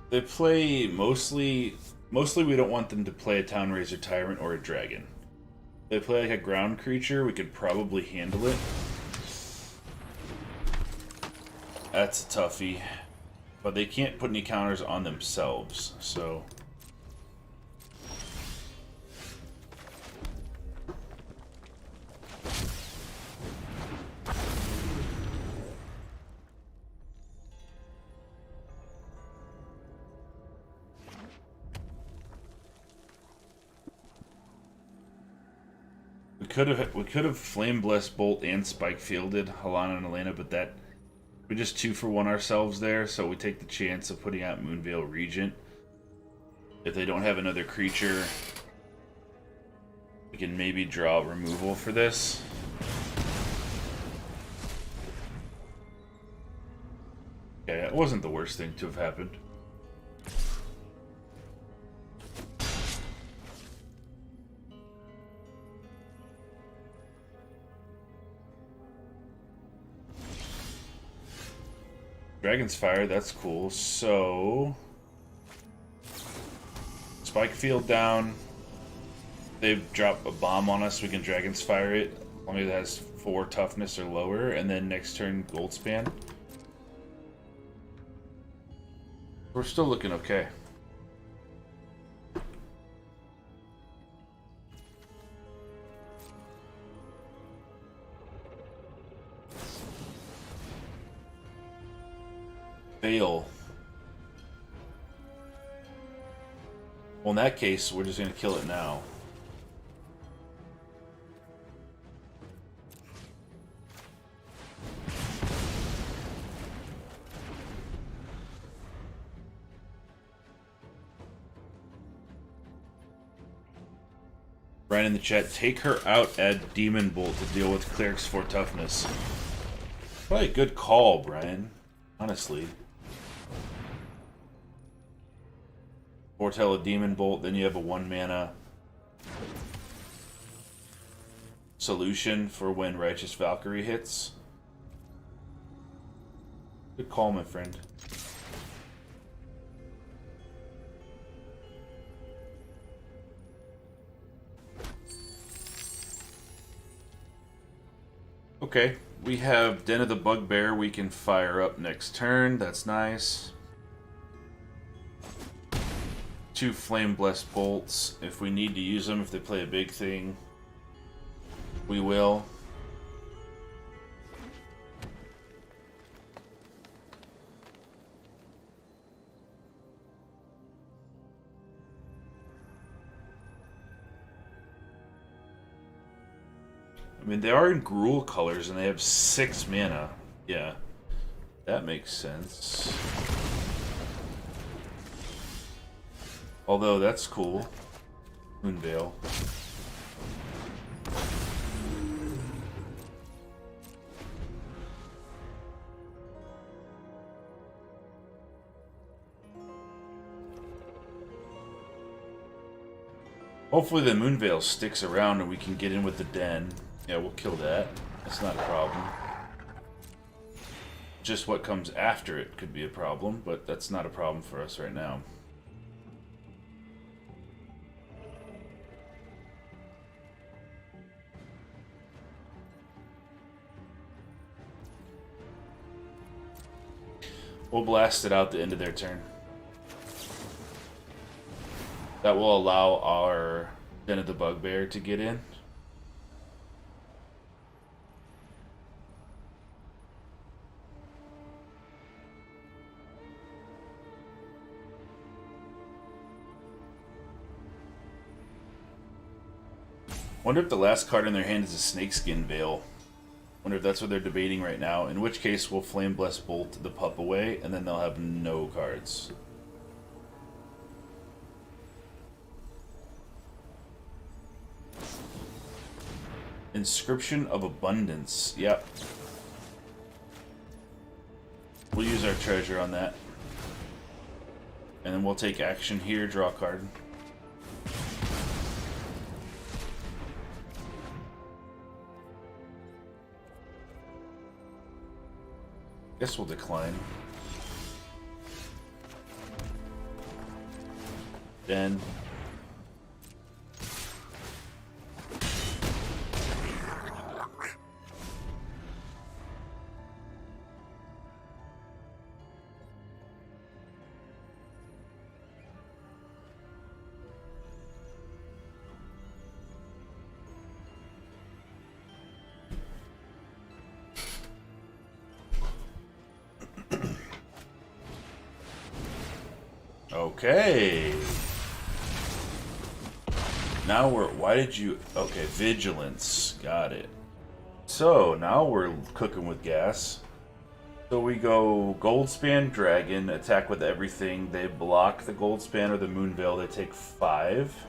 They play mostly we don't want them to play a Town Razor Tyrant or a Dragon. If they play like a ground creature, we could probably handle it. That's a toughie. But they can't put any counters on themselves, so... We could have Flame Blessed Bolt and Spike Fielded Halana and Elena, but that we just 2-for-1 ourselves there, so we take the chance of putting out Moonveil Regent. If they don't have another creature, we can maybe draw removal for this. Okay, it wasn't the worst thing to have happened. Dragon's Fire, that's cool. So... Spike Field down. They drop a bomb on us, we can Dragon's Fire it. As long as it has 4 toughness or lower. And then next turn, Goldspan. We're still looking okay. Fail. Well, in that case, we're just going to kill it now. Brian in the chat, take her out, add Demon Bolt to deal with Cleric's 4 toughness. Probably a good call, Brian. Honestly. Foretell a Demon Bolt, then you have a 1-mana solution for when Righteous Valkyrie hits. Good call, my friend. Okay, we have Den of the Bugbear we can fire up next turn. That's nice. 2 Flame Blessed Bolts. If we need to use them, if they play a big thing, we will. I mean, they are in Gruul colors and they have 6 mana. Yeah, that makes sense. Although, that's cool. Moonveil. Hopefully the Moonveil sticks around and we can get in with the Den. Yeah, we'll kill that. That's not a problem. Just what comes after it could be a problem, but that's not a problem for us right now. We'll blast it out the end of their turn. That will allow our Den of the Bugbear to get in. Wonder if the last card in their hand is a Snakeskin Veil. Wonder if that's what they're debating right now. In which case, we'll Flame Bless Bolt the pup away, and then they'll have no cards. Inscription of Abundance. Yep. We'll use our treasure on that. And then we'll take action here, draw a card. Guess we'll decline. Then okay. Now we're, why did you, okay, vigilance, got it. So now we're cooking with gas. So we go Goldspan Dragon, attack with everything. They block the Goldspan or the Moonveil, they take 5.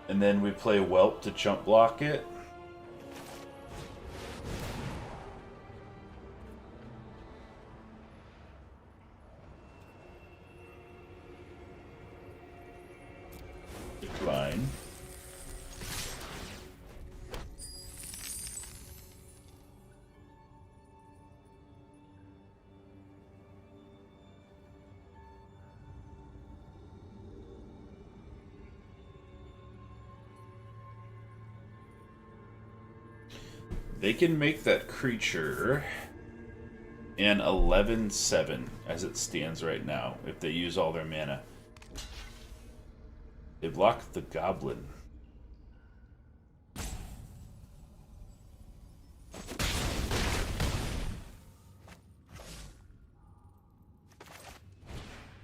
And then we play Whelp to chump block it. Decline. They can make that creature an 11/7 as it stands right now if they use all their mana. They block the goblin.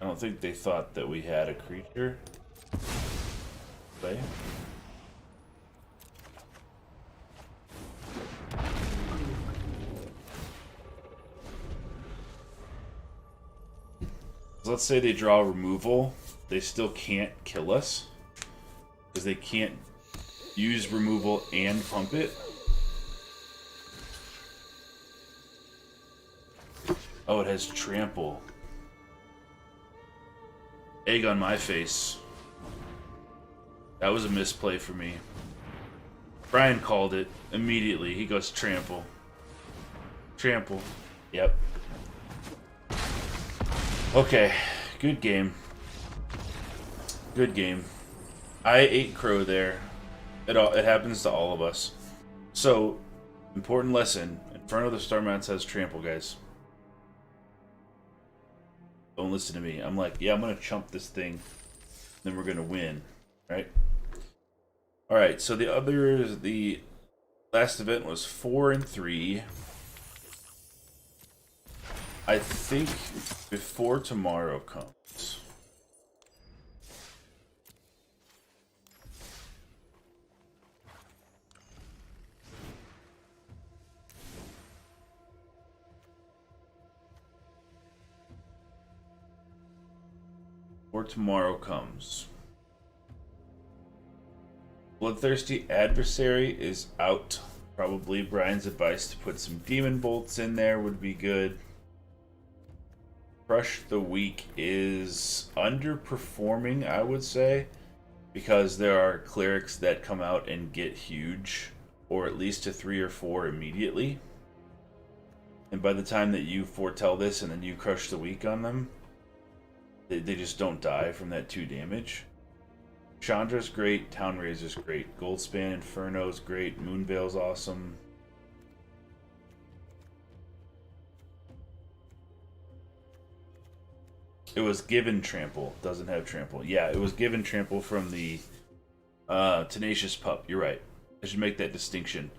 I don't think they thought that we had a creature. Play. Let's say they draw removal. They still can't kill us because they can't use removal and pump it. Oh, it has trample. Egg on my face. That was a misplay for me. Brian called it immediately. He goes trample. Trample. Yep. Okay, good game. Good game. I ate crow there. It happens to all of us. So, important lesson. Inferno of the Star Mounts has trample, guys. Don't listen to me. I'm like, yeah, I'm going to chump this thing. Then we're going to win. Right? Alright, so the last event was 4 and 3. I think before tomorrow comes. Before tomorrow comes. Bloodthirsty Adversary is out. Probably Brian's advice to put some Demon Bolts in there would be good. Crush the Weak is underperforming, I would say, because there are clerics that come out and get huge, or at least to 3 or 4 immediately. And by the time that you foretell this and then you crush the Weak on them, they just don't die from that 2 damage. Chandra's great, Town Razor's great, Goldspan Inferno's great, Moonveil's awesome. It was given trample. Doesn't have trample. Yeah, it was given trample from the Tenacious Pup. You're right. I should make that distinction.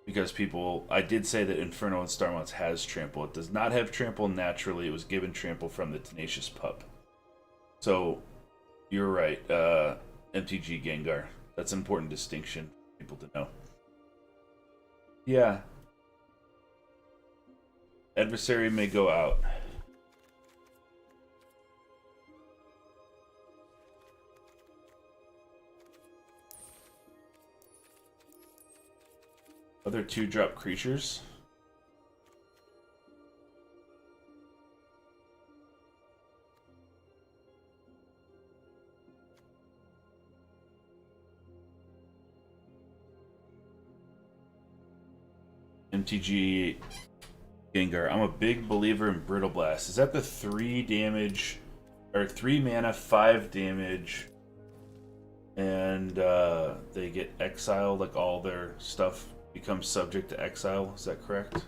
Because people... I did say that Inferno and Starmounts has trample. It does not have trample naturally. It was given trample from the Tenacious Pup. So, you're right. MTG Gengar. That's an important distinction for people to know. Yeah. Adversary may go out. Other 2-drop creatures. MTG Gengar. I'm a big believer in Brittle Blast. Is that the 3 damage, or 3 mana, 5 damage, and they get exiled, like all their stuff becomes subject to exile? Is that correct?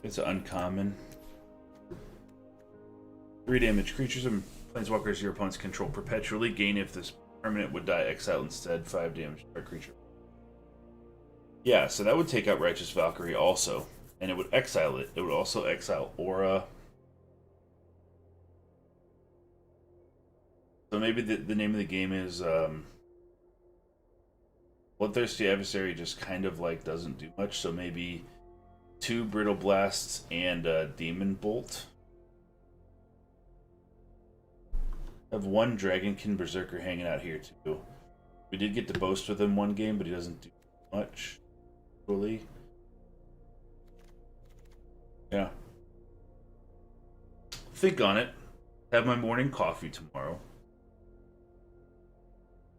It's uncommon. 3 damage. Creatures and planeswalkers your opponents control perpetually gain if this permanent would die exile instead. 5 damage per creature. Yeah, so that would take out Righteous Valkyrie also. And it would exile it. It would also exile Aura. So maybe the name of the game is Bloodthirsty Adversary just kind of like doesn't do much. So maybe 2 Brittle Blasts and Demon Bolt. I have 1 Dragonkin Berserker hanging out here too. We did get to boast with him one game, but he doesn't do much. Really. Yeah. Think on it. Have my morning coffee tomorrow.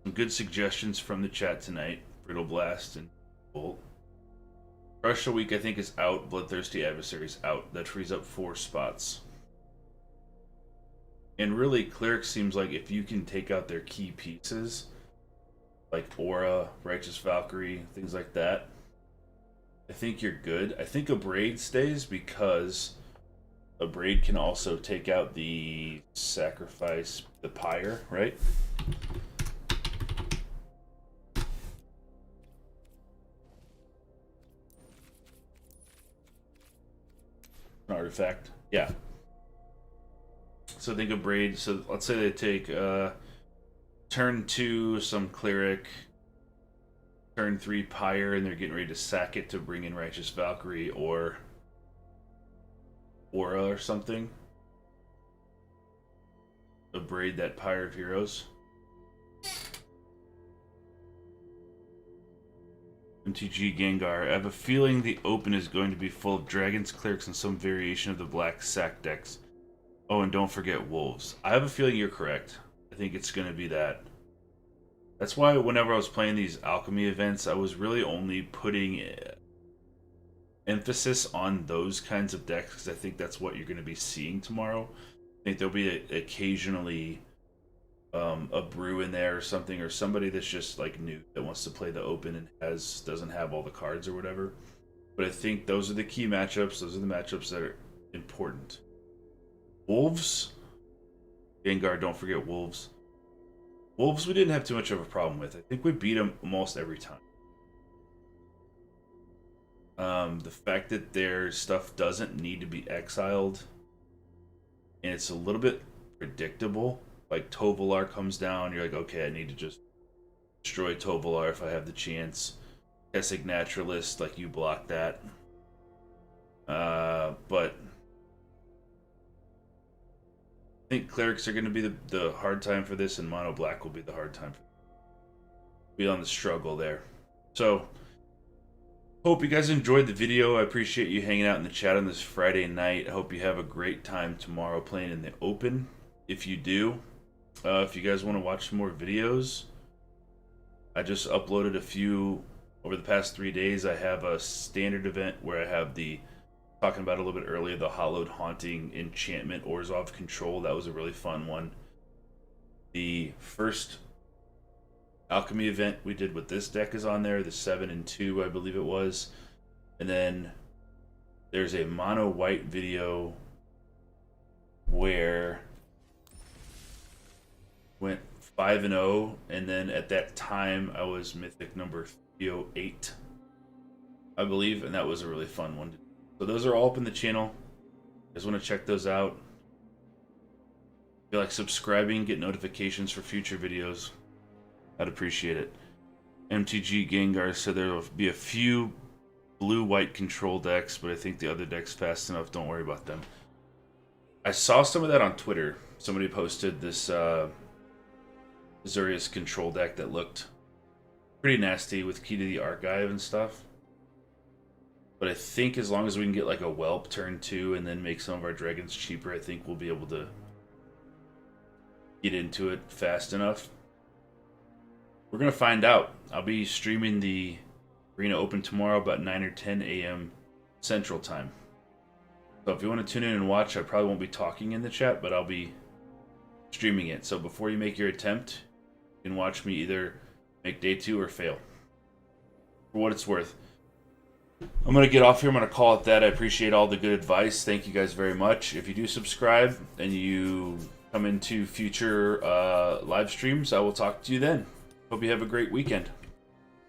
Some good suggestions from the chat tonight. Brittle Blast and Bolt. Rush a week I think is out. Bloodthirsty Adversary's out. That frees up 4 spots. And really, Cleric seems like if you can take out their key pieces, like Aura, Righteous Valkyrie, things like that, I think you're good. I think a Braid stays because a Braid can also take out the Sacrifice, the Pyre, right? An artifact. Yeah. So think of Braid. So let's say they take turn 2 some Cleric, turn 3 Pyre, and they're getting ready to sack it to bring in Righteous Valkyrie or Aura or something. A Braid that Pyre of Heroes. MTG Gengar. I have a feeling the open is going to be full of dragons, clerics, and some variation of the black sack decks. Oh, and don't forget wolves. I have a feeling you're correct. I think it's going to be that. That's why whenever I was playing these alchemy events, I was really only putting emphasis on those kinds of decks because I think that's what you're going to be seeing tomorrow. I think there'll be occasionally a brew in there or something, or somebody that's just like new that wants to play the open and doesn't have all the cards or whatever. But I think those are the key matchups. Those are the matchups that are important. Wolves, Gengar, don't forget Wolves. Wolves we didn't have too much of a problem with. I think we beat them almost every time. The fact that their stuff doesn't need to be exiled, and it's a little bit predictable. Like Tovolar comes down, you're like, okay, I need to just destroy Tovolar if I have the chance. Kessig Naturalist, like you block that. But I think clerics are going to be the hard time for this, and mono black will be the hard time. Be on the struggle there. So, hope you guys enjoyed the video. I appreciate you hanging out in the chat on this Friday night. I hope you have a great time tomorrow playing in the open. If you do, if you guys want to watch some more videos, I just uploaded a few over the past 3 days. I have a standard event where I have the talking about a little bit earlier, the Hallowed Haunting Enchantment Orzhov Control. That was a really fun one. The first alchemy event we did with this deck is on there, the 7 and 2, I believe it was. And then there's a mono white video where went 5 and 0, and then at that time I was mythic number 308, I believe, and that was a really fun one. So those are all up in the channel. You guys want to check those out? If you like subscribing, get notifications for future videos, I'd appreciate it. MTG Gengar said there will be a few blue-white control decks, but I think the other decks fast enough. Don't worry about them. I saw some of that on Twitter. Somebody posted this Azorius control deck that looked pretty nasty with Key to the Archive and stuff. But I think as long as we can get like a Whelp turn 2 and then make some of our dragons cheaper, I think we'll be able to get into it fast enough. We're going to find out. I'll be streaming the Arena Open tomorrow about 9 or 10 a.m. Central Time. So if you want to tune in and watch, I probably won't be talking in the chat, but I'll be streaming it. So before you make your attempt, you can watch me either make day 2 or fail. For what it's worth. I'm going to get off here. I'm going to call it that. I appreciate all the good advice. Thank you guys very much. If you do subscribe and you come into future live streams, I will talk to you then. Hope you have a great weekend.